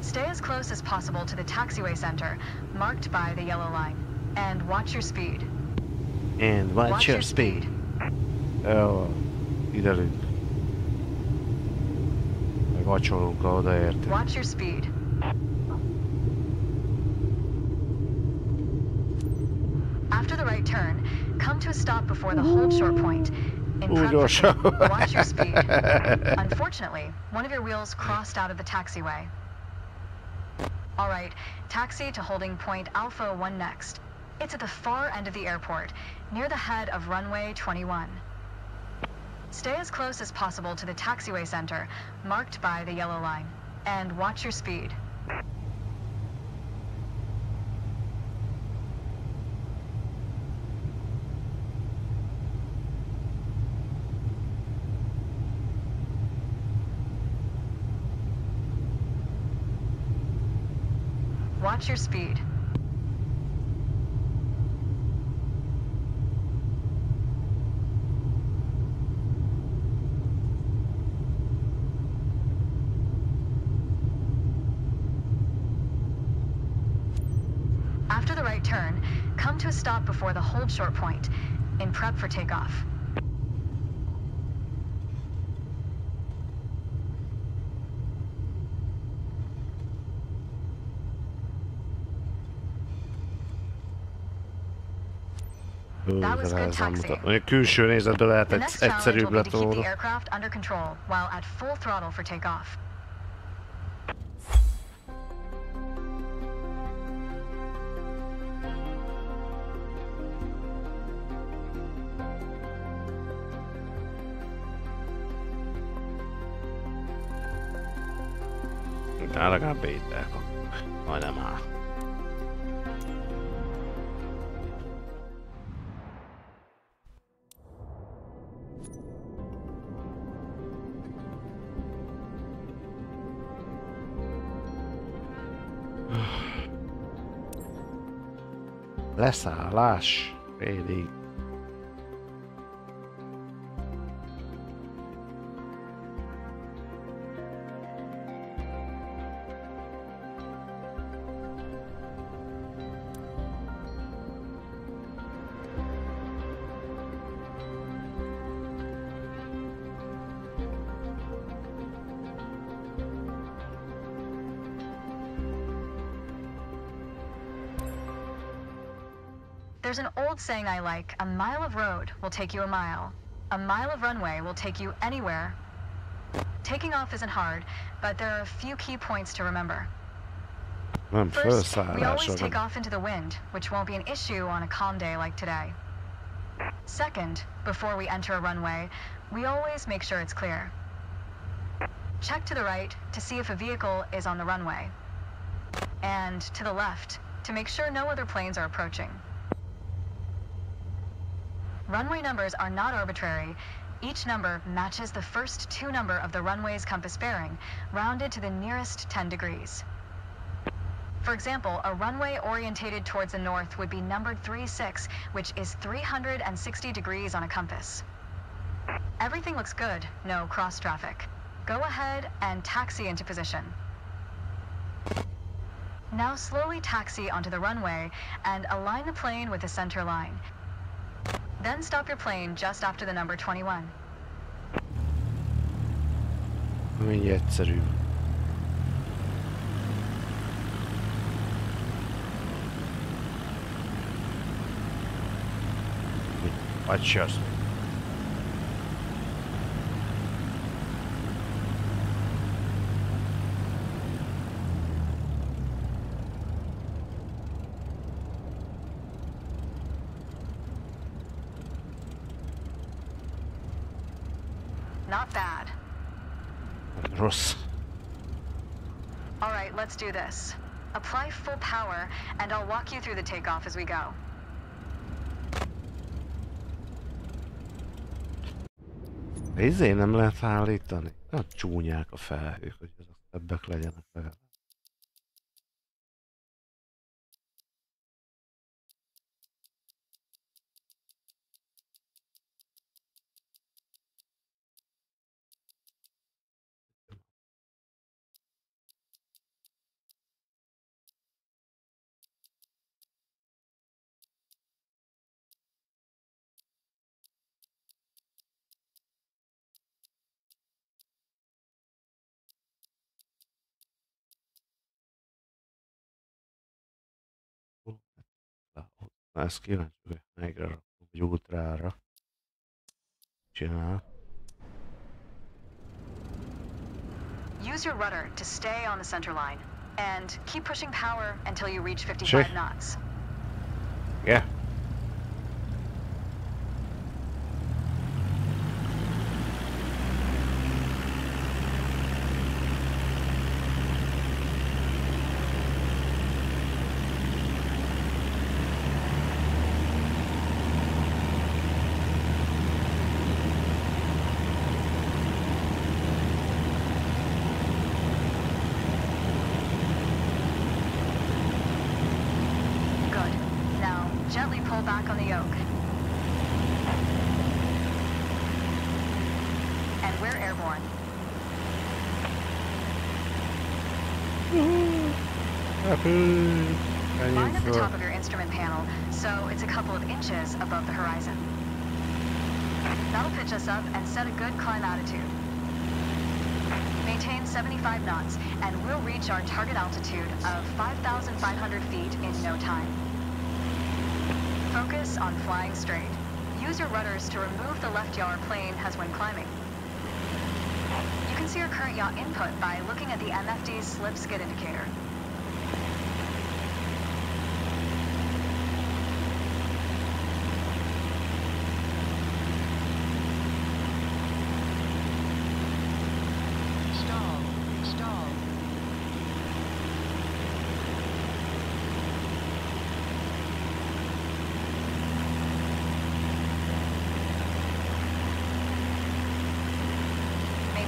Stay as close as possible to the taxiway center, marked by the yellow line, and watch your speed. And watch your speed. Jó, kiderült. Meg vacsolunk, ha odaértünk. Watch your speed. After the right turn, come to a stop before the hold short point. Watch your speed. Unfortunately, one of your wheels crossed out of the taxiway. All right, taxi to holding point Alpha 1 next. It's at the far end of the airport, near the head of runway 21. Stay as close as possible to the taxiway center, marked by the yellow line, and watch your speed. Watch your speed. After the right turn, come to a stop before the hold short point, in prep for takeoff. That was good taxiing. Mondjuk külső nézetben lehet egyszerűbb lett volna. volna. The aircraft under control while at full throttle for takeoff. Legalább étel kapok. Majdnem áll. Leszállás. Félig. There's an old saying I like, a mile of road will take you a mile. A mile of runway will take you anywhere. Taking off isn't hard, but there are a few key points to remember. First, we always take off into the wind, which won't be an issue on a calm day like today. Second, before we enter a runway, we always make sure it's clear. Check to the right to see if a vehicle is on the runway. And to the left to make sure no other planes are approaching. Runway numbers are not arbitrary. Each number matches the first two number of the runway's compass bearing, rounded to the nearest 10 degrees. For example, a runway orientated towards the north would be numbered 36, which is 360 degrees on a compass. Everything looks good, no cross traffic. Go ahead and taxi into position. Now slowly taxi onto the runway and align the plane with the center line. Then stop your plane just after the number 21. Ami egyszerű. Adjust. Not bad. Rossz. All right, let's do this. Apply full power, and I'll walk you through the takeoff as we go. Ezért nem lehet állítani? Hát csúnyák a felhők, hogy azok szebbek legyenek legalább. Ezt kíváncsi, hogy megre rakom, hogy ultrára csinál. Use your rudder to stay on the center line, and keep pushing power until you reach 55 knots. Yeah. Gently pull back on the yoke. And we're airborne. Line up the top of your instrument panel, so it's a couple of inches above the horizon. That'll pitch us up and set a good climb altitude. Maintain 75 knots, and we'll reach our target altitude of 5,500 feet in no time. Focus on flying straight. Use your rudders to remove the left yaw plane as when climbing. You can see your current yaw input by looking at the MFD's slip skid indicator.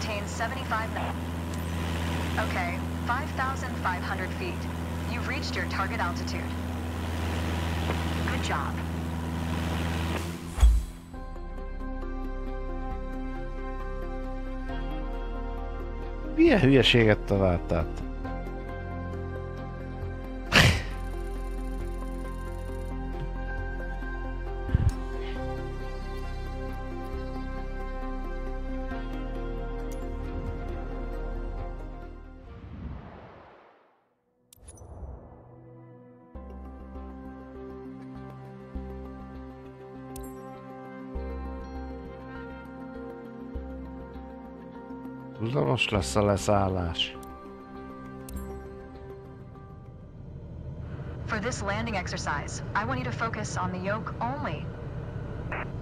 maintain 75 knots. Okay, 5,500 feet. You've reached your target altitude. Good job. Milyen hülyeséget találtál? Most lesz a leszállás. For this landing exercise, I want you to focus on the yoke only.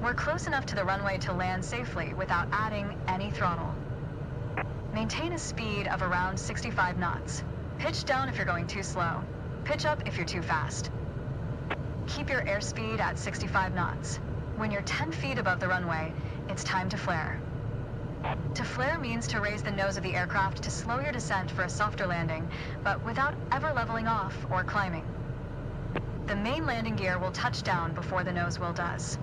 We're close enough to the runway to land safely without adding any throttle. Maintain a speed of around 65 knots. Pitch down if you're going too slow. Pitch up if you're too fast. Keep your airspeed at 65 knots. When you're 10 feet above the runway, it's time to flare. To flare means to raise the nose of the aircraft to slow your descent for a softer landing, but without ever leveling off or climbing. The main landing gear will touch down before the nose wheel does.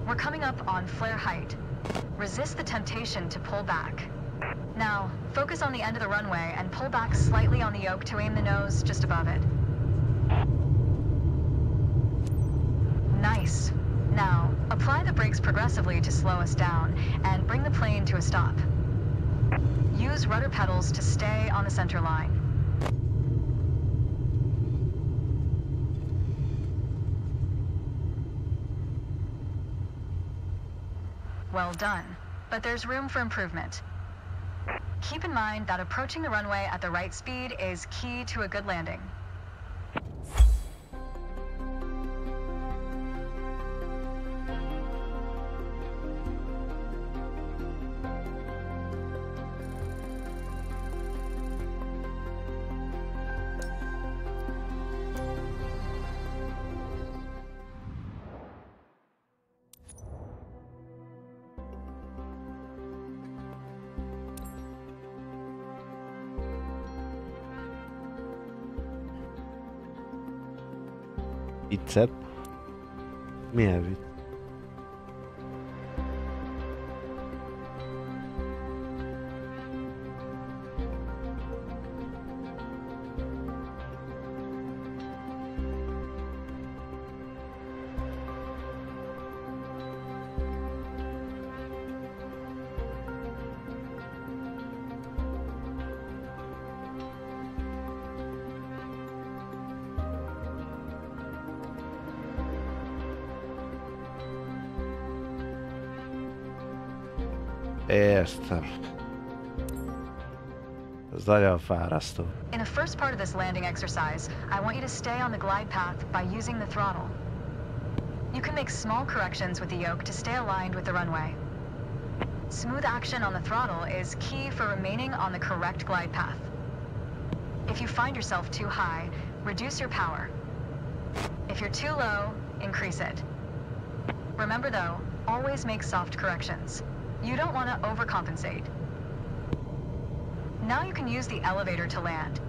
We're coming up on flare height. Resist the temptation to pull back. Now, focus on the end of the runway and pull back slightly on the yoke to aim the nose just above it. Nice. Now, apply the brakes progressively to slow us down and bring the plane to a stop. Use rudder pedals to stay on the center line. Well done, but there's room for improvement. Keep in mind that approaching the runway at the right speed is key to a good landing. Viccet? Milyen vicc? Értem. Ez nagyon fárasztó. In the first part of this landing exercise, I want you to stay on the glide path by using the throttle. You can make small corrections with the yoke to stay aligned with the runway. Smooth action on the throttle is key for remaining on the correct glide path. If you find yourself too high, reduce your power. If you're too low, increase it. Remember though, always make soft corrections. You don't want to overcompensate. Now you can use the elevator to land.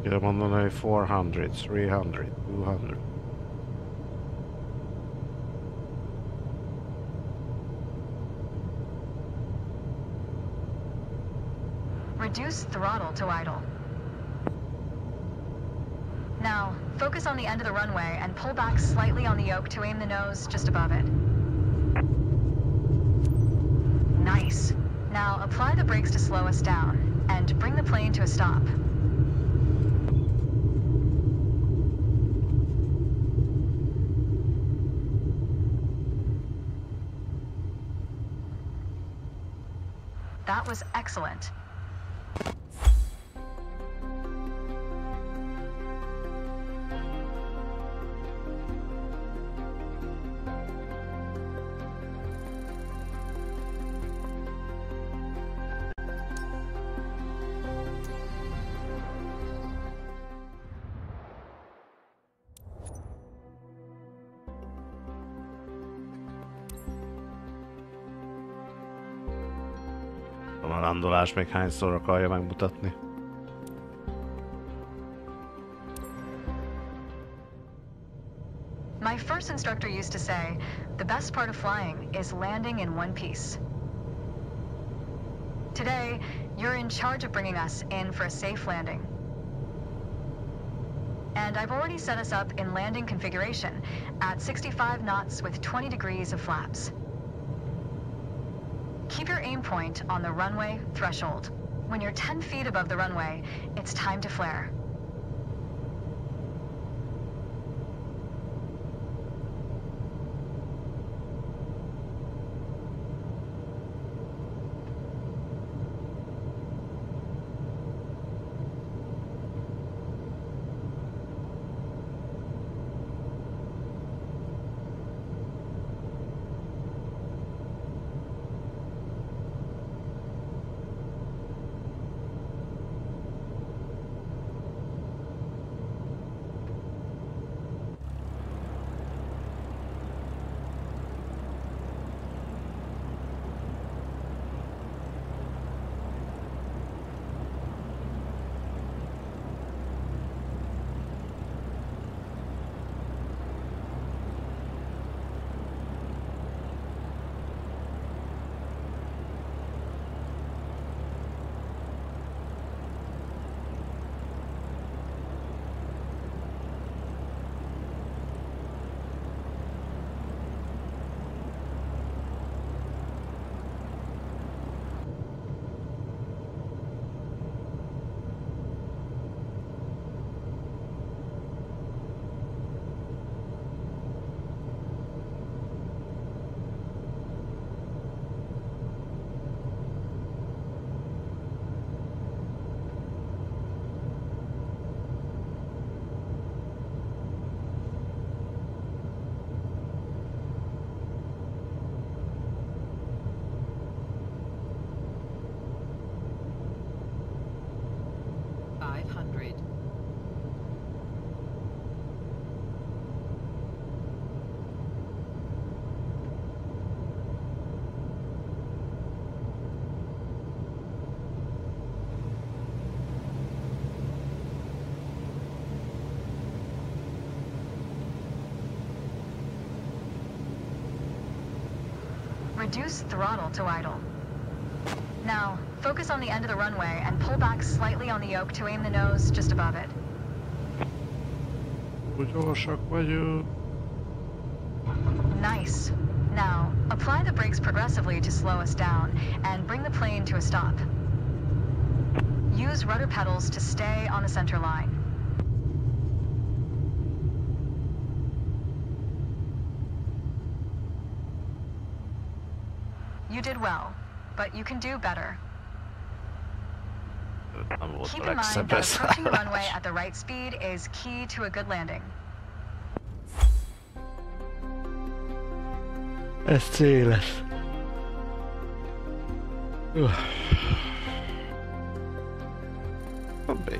Kell mondani, hogy 400, 300, 200. Reduce throttle to idle. Now, focus on the end of the runway and pull back slightly on the yoke to aim the nose just above it. Nice. Now, apply the brakes to slow us down and bring the plane to a stop. That was excellent. A landolás még hányszor akarja megmutatni. My first instructor used to say, the best part of flying is landing in one piece. Today, you're in charge of bringing us in for a safe landing. And I've already set us up in landing configuration at 65 knots with 20 degrees of flaps. Keep your aim point on the runway threshold. When you're 10 feet above the runway, it's time to flare. Reduce throttle to idle. Now, focus on the end of the runway and pull back slightly on the yoke to aim the nose just above it. Nice. Now, apply the brakes progressively to slow us down and bring the plane to a stop. Use rudder pedals to stay on the center line. You did well, but you can do better. Keep in mind that approaching the runway at the right speed is key to a good landing. Ez cél lesz. Hoppé.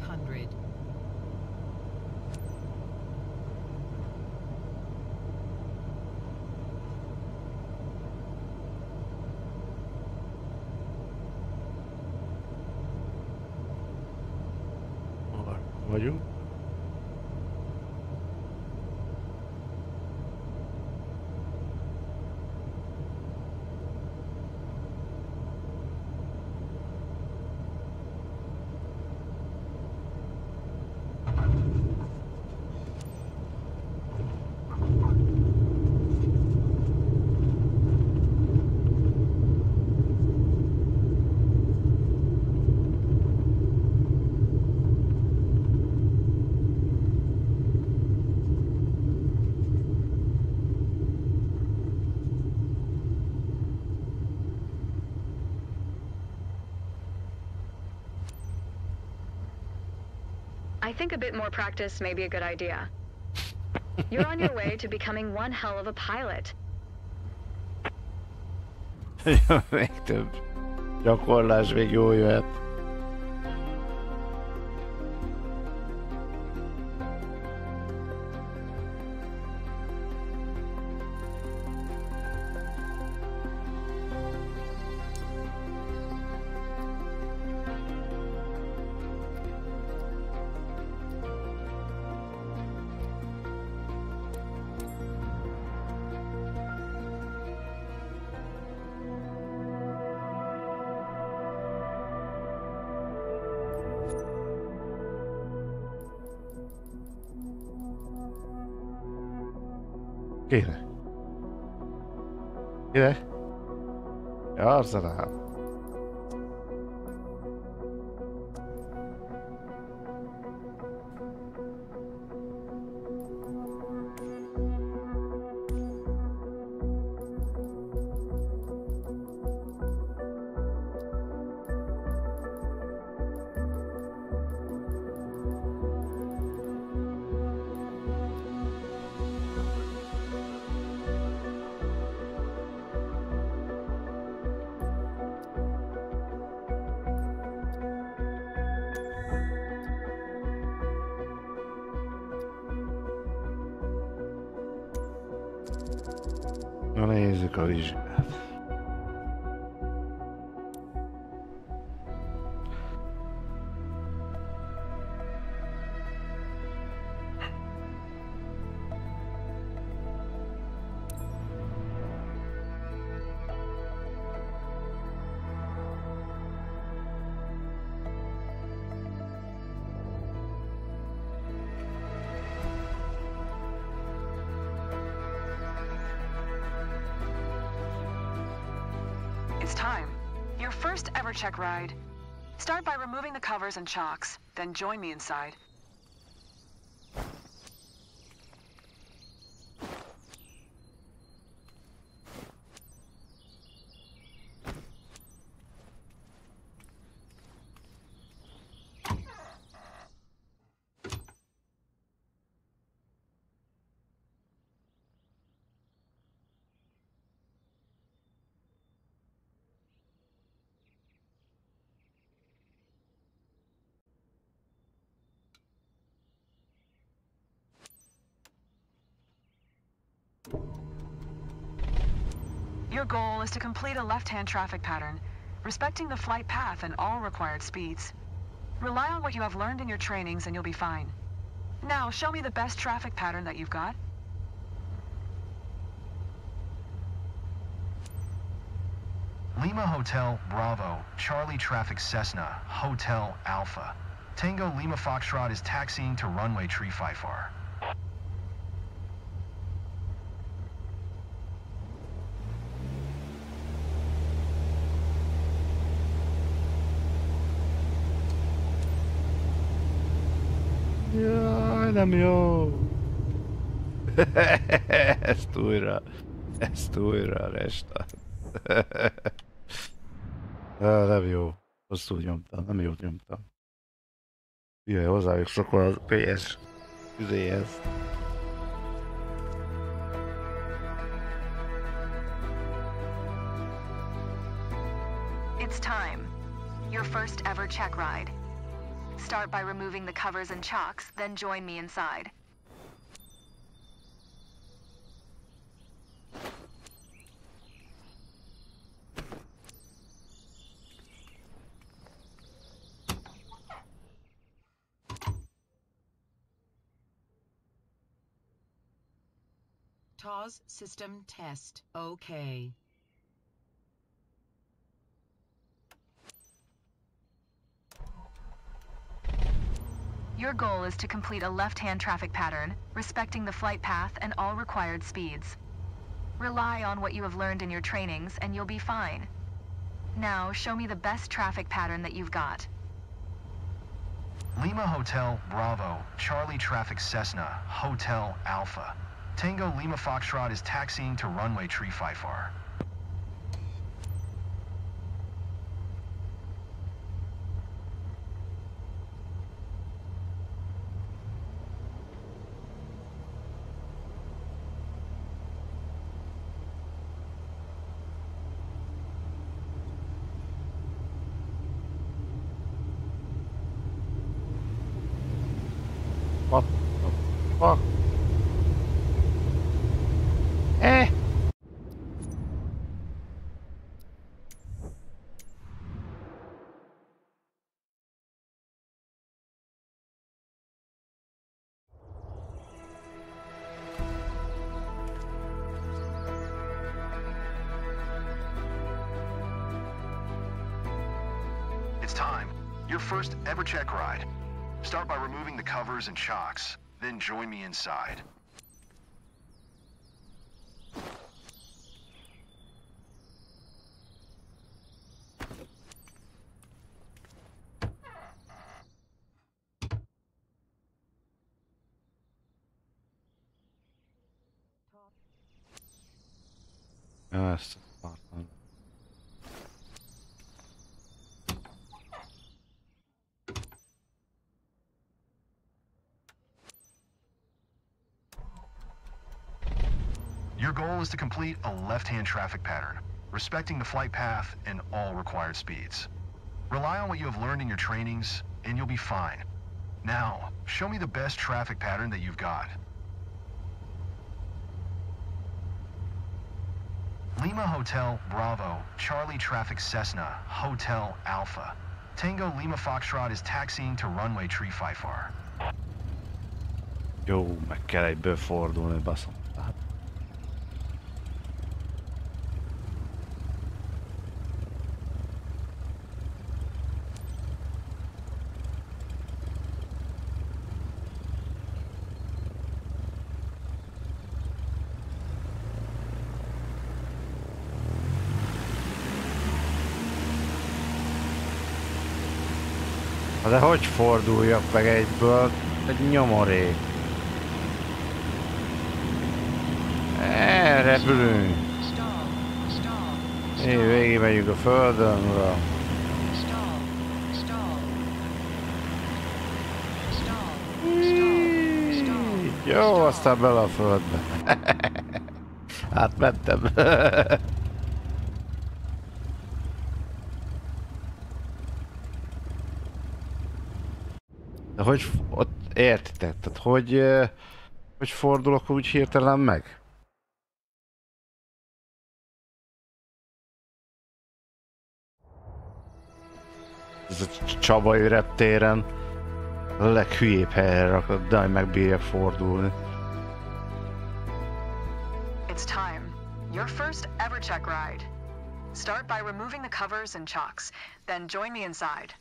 500. Vagyunk. I think a bit more practice may be a good idea. You're on your way to becoming one hell of a pilot. Még több gyakorlás még jól jöhet. Kérlek. Kérlek. Arzenál. Na nézzük a vizsgát. It's time. Your first ever check ride. Start by removing the covers and chocks, then join me inside. Your goal is to complete a left-hand traffic pattern, respecting the flight path and all required speeds. Rely on what you have learned in your trainings and you'll be fine. Now, show me the best traffic pattern that you've got. Lima Hotel Bravo, Charlie Traffic Cessna, Hotel Alpha. Tango Lima Foxtrot is taxiing to runway Tree Fifar. Jaj, nem jó! Ezt újra, restart. Nem jó. Rosszul nyomtam, nem jót nyomtam. Jaj, hozzájuk szokva a PS üzéhez. It's time. Your first ever check ride. Start by removing the covers and chocks, then join me inside. TOS system test. Okay. Your goal is to complete a left-hand traffic pattern, respecting the flight path and all required speeds. Rely on what you have learned in your trainings and you'll be fine. Now, show me the best traffic pattern that you've got. Lima Hotel Bravo, Charlie Traffic Cessna, Hotel Alpha. Tango Lima Foxtrot is taxiing to runway 354. What the fuck? It's time. Your first ever check ride. Start by removing the covers and chocks, then join me inside. Ezt akartam. Your goal is to complete a left-hand traffic pattern, respecting the flight path and all required speeds. Rely on what you have learned in your trainings, and you'll be fine. Now, show me the best traffic pattern that you've got. Lima Hotel Bravo, Charlie Traffic Cessna, Hotel Alpha. Tango Lima Foxtrot is taxiing to runway 354. Jó, meg kell egyből fordulni, baszom. De hogy forduljak meg egyből? Egy nyomorék. Repülünk. Végig megyünk a földön, uram. Jó, aztán bele a földbe. Átmentem. De hogy ott értitek? Tehát hogy fordulok úgy hirtelen meg? Ez a Csabai reptéren a leghülyébb helyre rakott, de hogy megbírjak fordulni. It's time. Your first ever check ride. Start by removing the covers and chocks, then join me inside.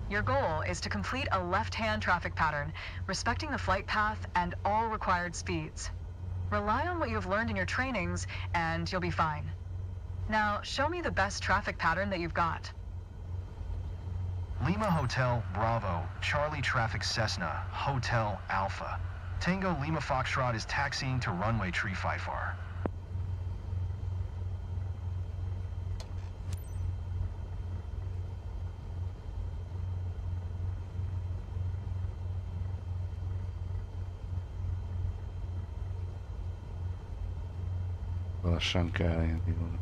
Your goal is to complete a left-hand traffic pattern, respecting the flight path and all required speeds. Rely on what you've learned in your trainings, and you'll be fine. Now, show me the best traffic pattern that you've got. Lima Hotel Bravo, Charlie Traffic Cessna, Hotel Alpha. Tango Lima Foxtrot is taxiing to runway 354. Lassan kell indulni.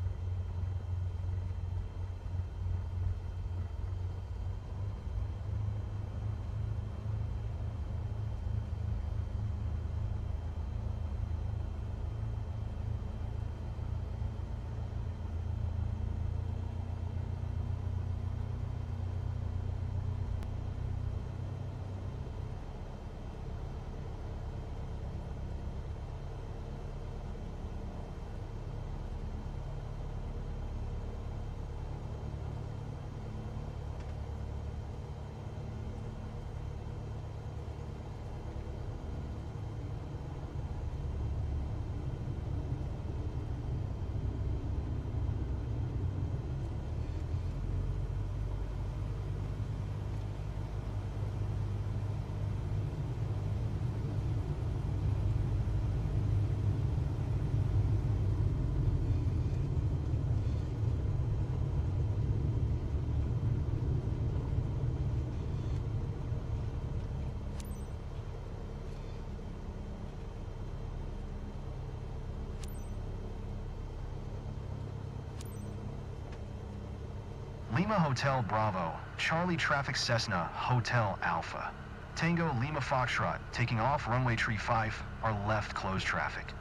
Lima Hotel Bravo, Charlie Traffic Cessna Hotel Alpha. Tango Lima Foxtrot, taking off runway tree 5, are left closed traffic.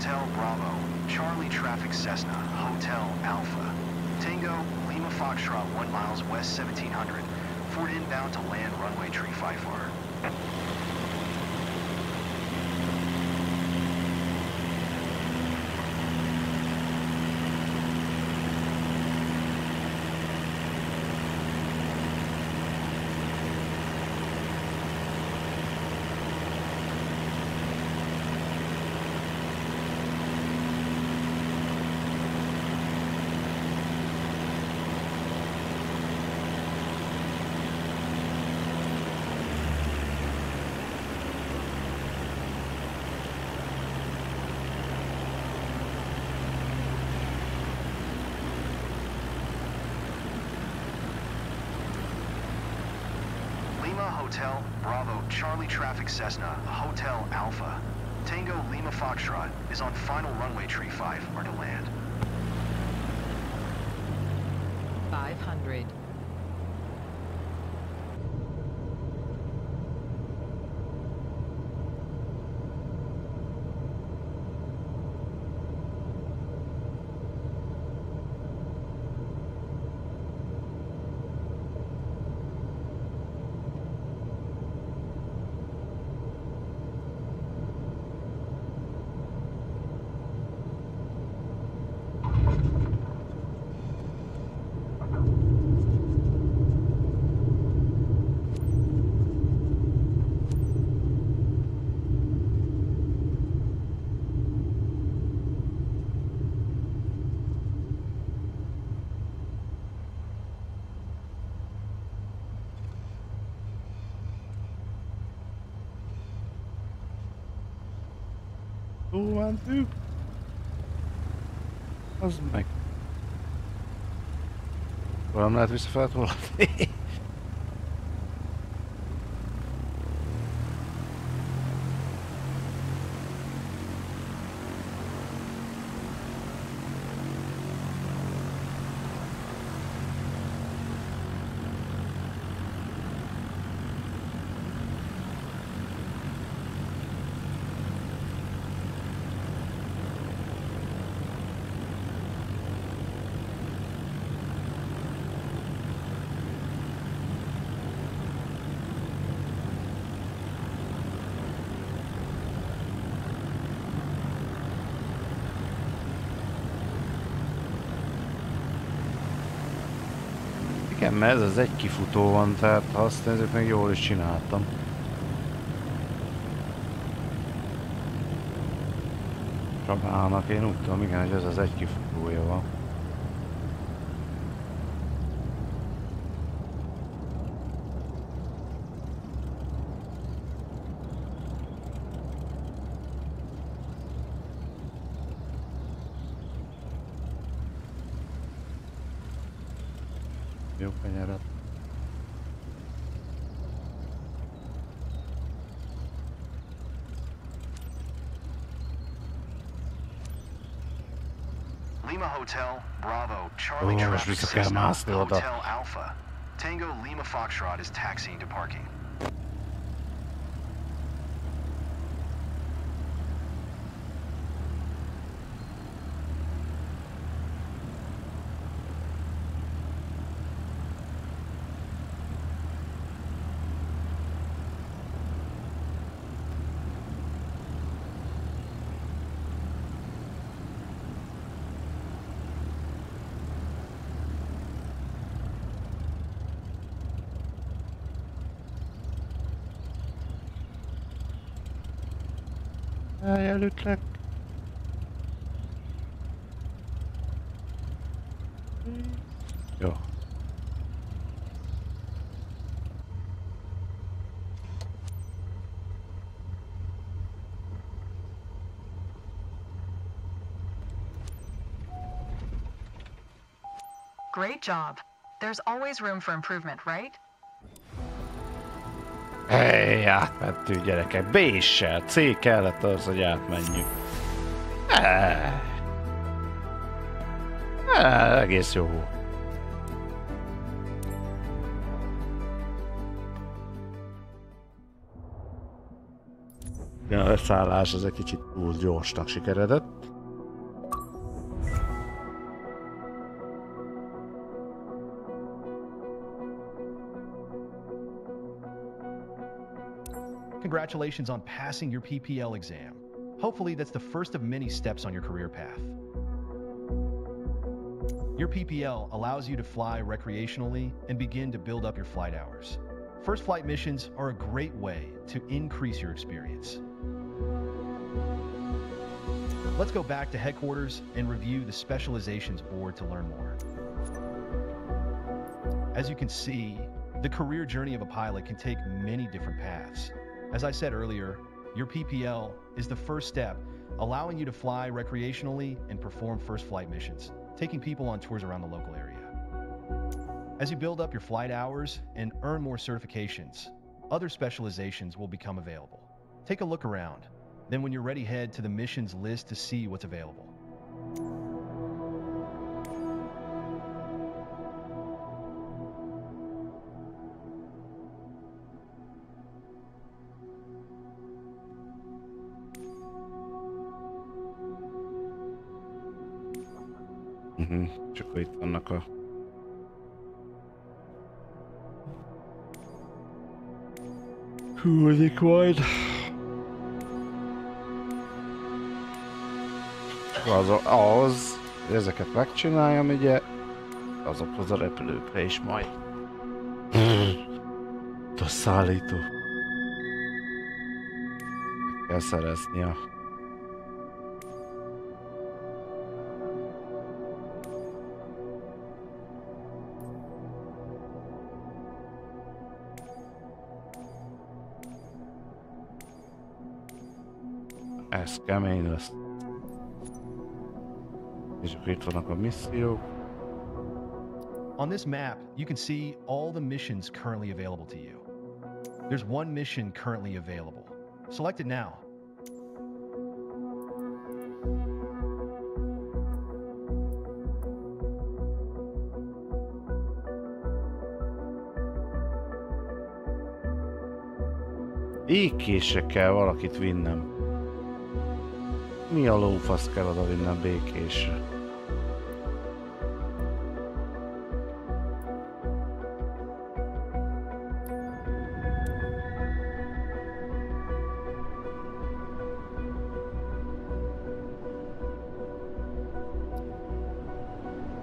Hotel Bravo, Charlie Traffic Cessna, Hotel Alpha. Tango, Lima Foxtrot 1 miles west 1700, Ford inbound to land runway tree 5R. Hotel, Bravo, Charlie Traffic Cessna, Hotel Alpha. Tango Lima Foxtrot is on final runway tree 5 or to land. 500. Túlmentünk. Az meg. Nem lehet visszafeltolni. Igen, mert ez az egy kifutó van, tehát ha azt nézzük, meg jól is csináltam. Csabának én úgy tudom, igen, hogy ez az egy kifutója van. Jó kanyarat. Lima Hotel, Bravo, Charlie Traffic Cessna, Hotel Alpha. Tango Lima Foxtrot is taxiing to parking. Eljelötlek. Jó. Great job. There's always room for improvement, right? Hey, átmentünk gyerekek. B-sel. C kellett az, hogy átmenjünk. Egész jó. A leszállás az egy kicsit túl gyorsnak sikeredett. Congratulations on passing your PPL exam. Hopefully that's the first of many steps on your career path. Your PPL allows you to fly recreationally and begin to build up your flight hours. First flight missions are a great way to increase your experience. Let's go back to headquarters and review the specializations board to learn more. As you can see, the career journey of a pilot can take many different paths. As I said earlier, your PPL is the first step, allowing you to fly recreationally and perform first flight missions, taking people on tours around the local area. As you build up your flight hours and earn more certifications, other specializations will become available. Take a look around. Then when you're ready, head to the missions list to see what's available. Csak itt vannak a... Küldik majd. Az, hogy ezeket megcsináljam, ugye, azokhoz a repülőkre is majd. A szállító. Meg kell szereznia. Ez kemény lesz. És akkor itt vannak a missziók. On this map, you can see all the missions currently available to you. There's one mission currently available. Select it now. Békésre kell valakit vinnem. Mi a lófasz kell oda vinnem békésre?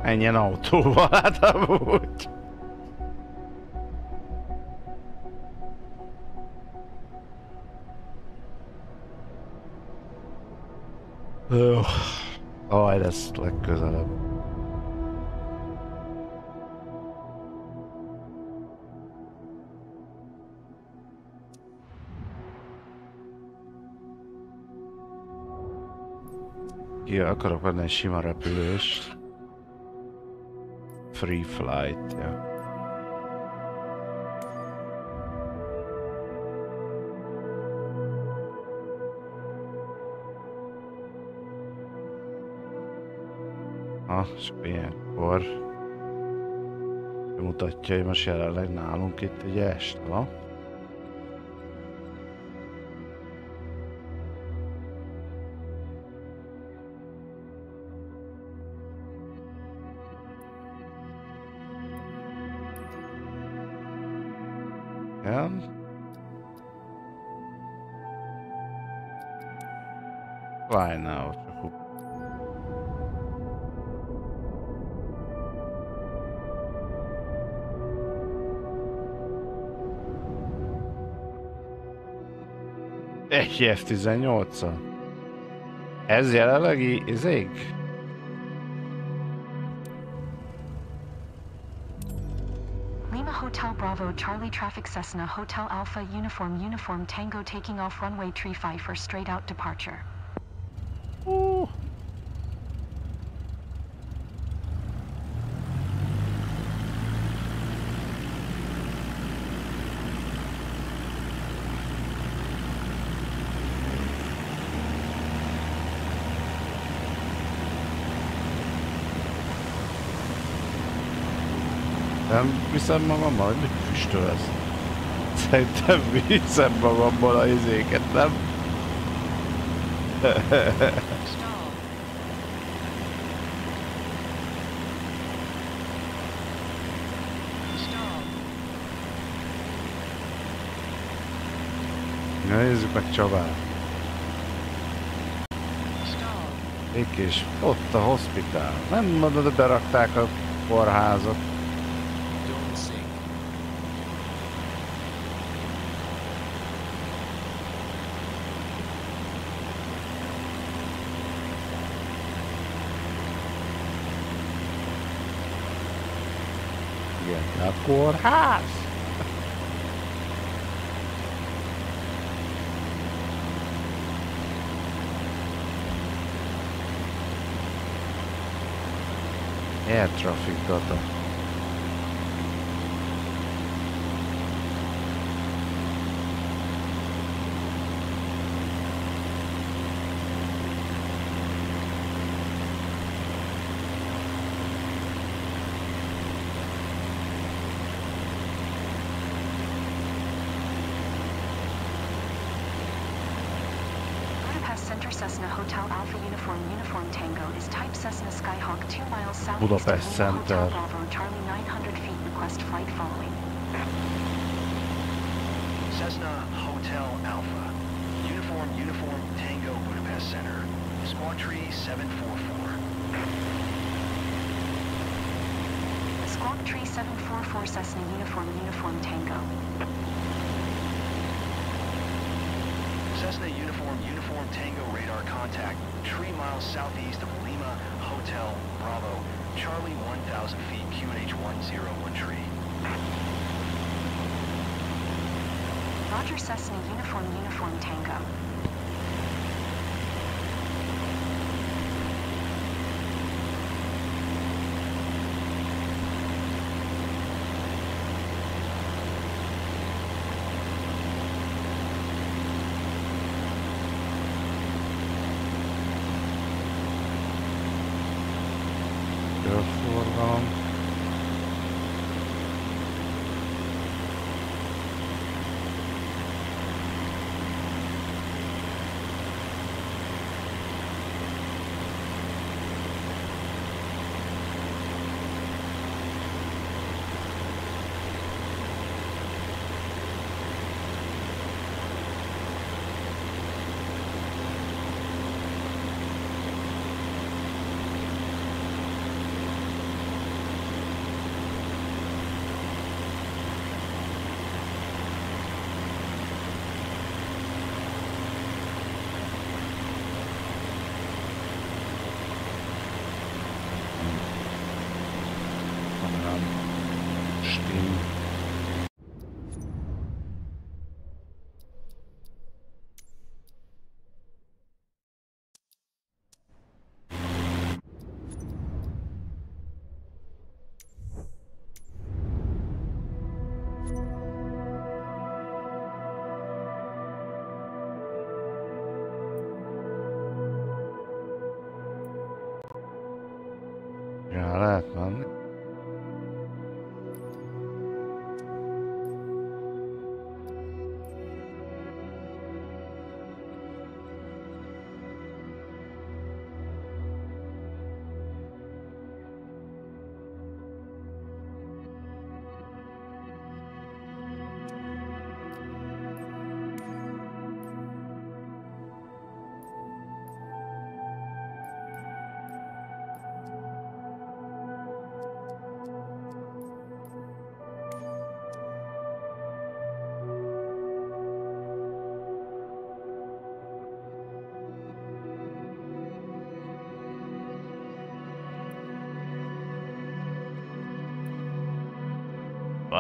Menjen autóval, hát amúgy. Jó. Aj, lesz legközelebb. Ja, akarok venni egy sima repülőst. Free flight, ja. És ilyenkor mutatja, hogy most jelenleg nálunk itt ugye este van. Igen. Fly now, csak egy F-18-al. Ez jelenlegi izég? Lima Hotel Bravo Charlie Traffic Cessna Hotel Alpha Uniform Tango taking off runway 35 for straight out departure. Nem viszem magammal, hogy mit füstöl ez? Szerintem viszem magammal a izéket, nem? Na, nézzük meg Csabát. Békés, ott a hospitál. Nem mondod, hogy berakták a kórházat. Igen, a kórház! Air traffic data. Cessna Hotel Alpha Uniform Tango is type Cessna Skyhawk 2 miles southeast Budapest of Center. Hotel Bravo Charlie 900 feet request flight following. Cessna Hotel Alpha. Uniform Tango Budapest Center. Squawk Tree 744. Squawk Tree 744 Cessna Uniform Tango. Cessna Uniform Tango radar contact 3 miles southeast of Lima Hotel Bravo Charlie 1000 feet QNH 101 tree. Roger Cessna Uniform Tango. Körforgalom. Ja, lehet menni.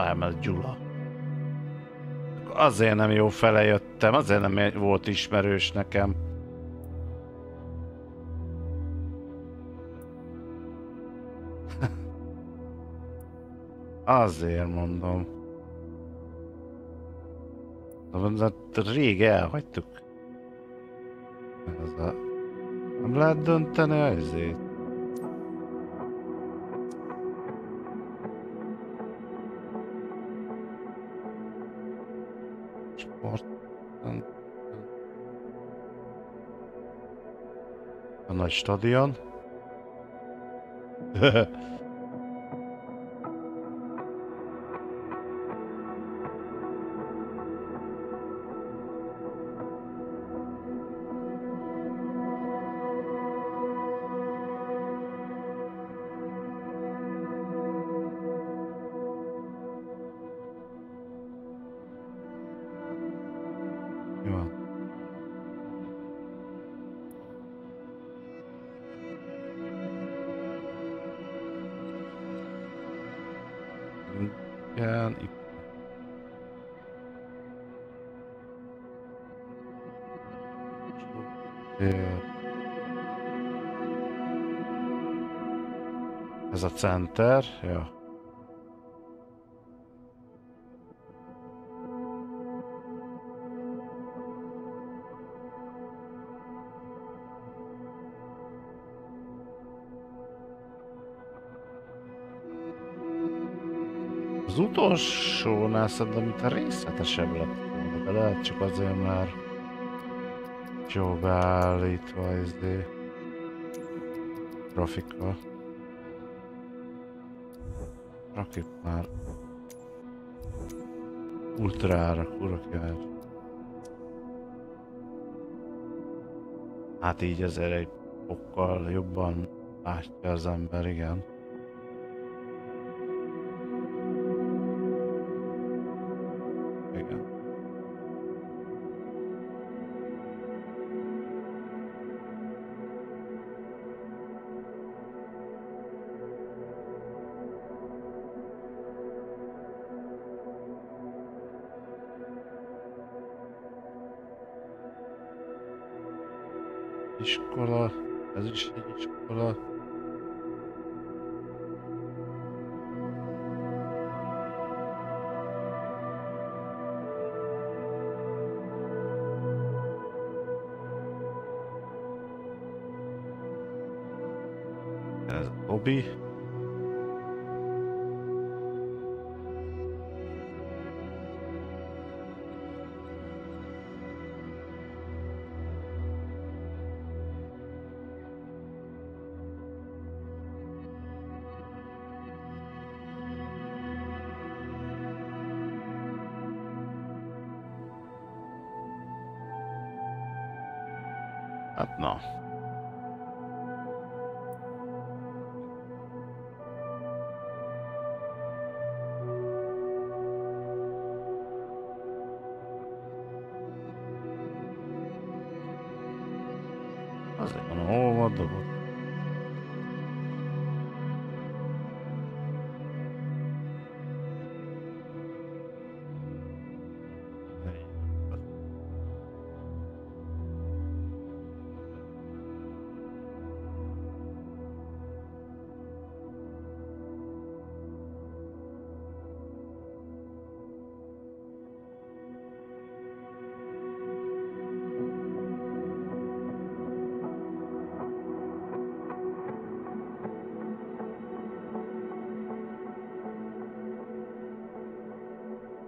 Elment Gyula. Azért nem jó fele jöttem, azért nem volt ismerős nekem. Azért mondom. Rég elhagytuk. Nem lehet dönteni azért. A nagy stadion. Igen, ez a center, ja. Az utolsónál szerintem itt részletesebb lett volna, de lehet csak azért már Jó beállítva grafika. Rakjuk már ultrára, kurva kíváncsi. Hát így ezért egy fokkal jobban látja az ember, igen. Igen. Iskola, ez is egy iskola. Ez hobby. Hát na. Azért van, hol van dobott?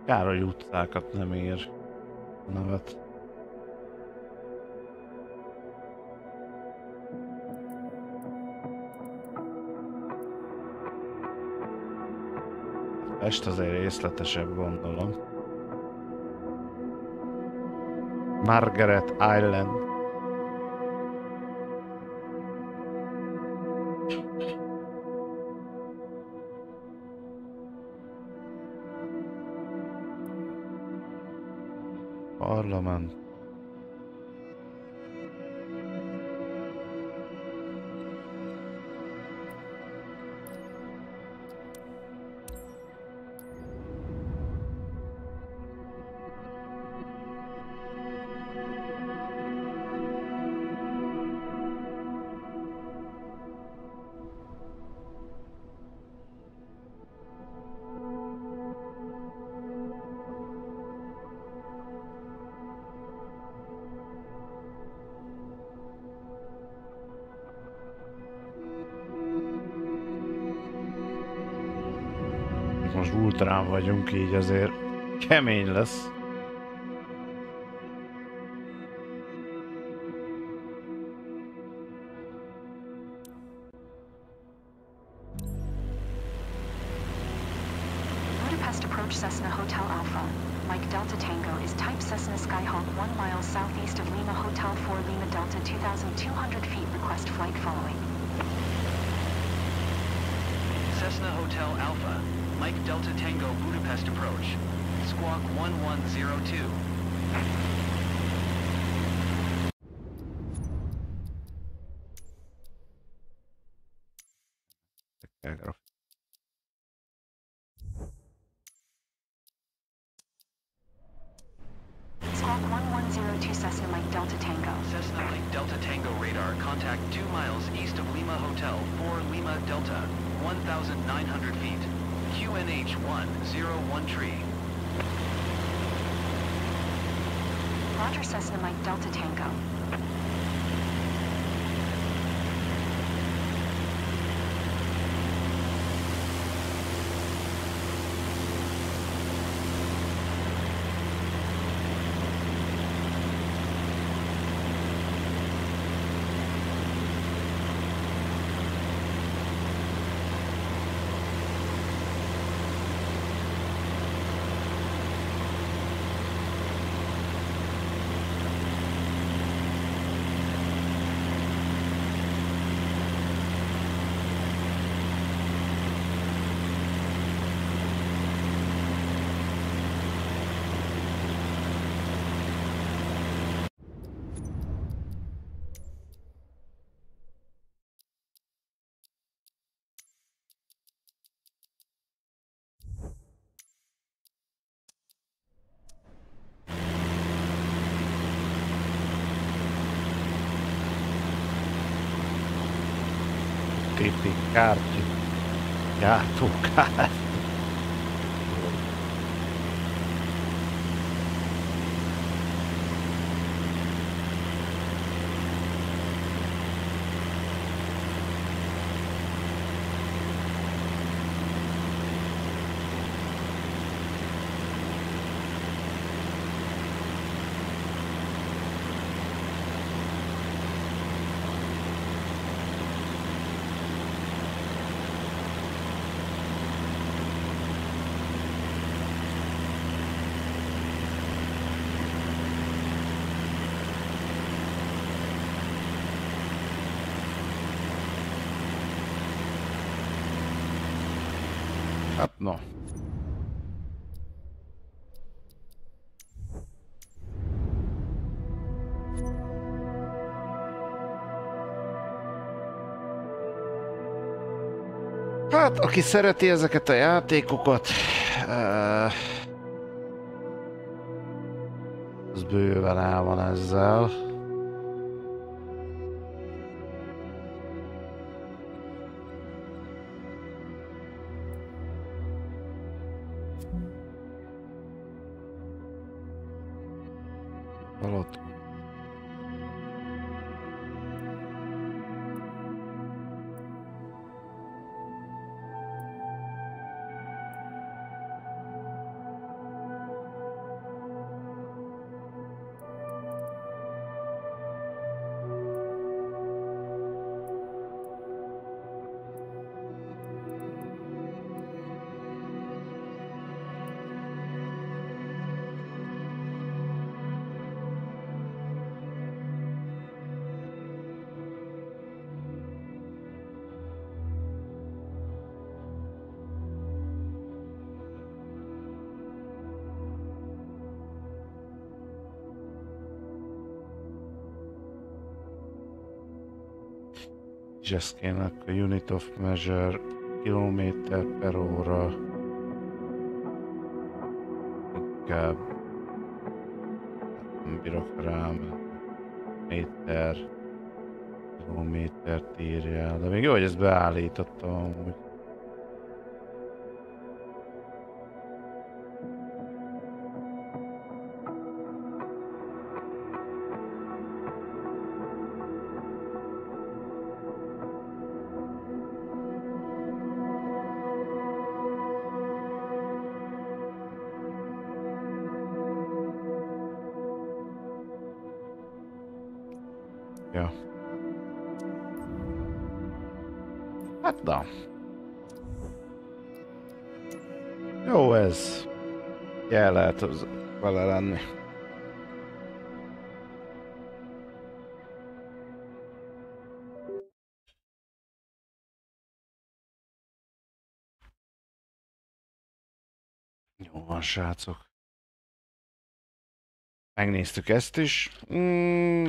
Károly utcákat nem ér a nevet. Pest azért részletesebb, gondolom. Margaret Island. Parlament. Most ultrán vagyunk, így azért kemény lesz. Budapest approach Cessna Hotel Alpha. Mike Delta Tango is type Cessna Skyhawk 1 mile southeast of Lima Hotel 4 Lima Delta 2,200 feet. Request flight following. Cessna Hotel Alpha, Mike Delta Tango Budapest approach. Squawk 1102. Squawk 1102 Cessna Mike Delta Tango. Cessna Mike Delta Tango radar contact 2 miles east of Lima Hotel 4 Lima Delta, 1,900 feet. QNH 101 tree. Roger Cessna Mike Delta Tango. gépi kártya. Gyártókárt. Hát no. Hát, aki szereti ezeket a játékokat, az bőven el van ezzel. Alatt. És ezt kéne a unit of measure kilométer per óra. Inkább nem bírok rá, méter, kilométert írja, de még jó, hogy ezt beállítottam amúgy. Ja. Hát na. Jó ez. Jel lehet vele lenni. Jó van, srácok. Megnéztük ezt is.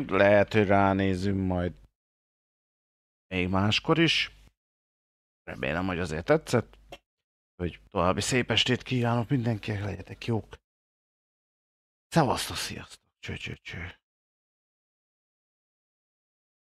Lehet, hogy ránézünk majd még máskor is. Remélem, hogy azért tetszett. Hogy további szép estét kívánok mindenkinek, legyetek jók. Szevasztok, sziasztok. Cső.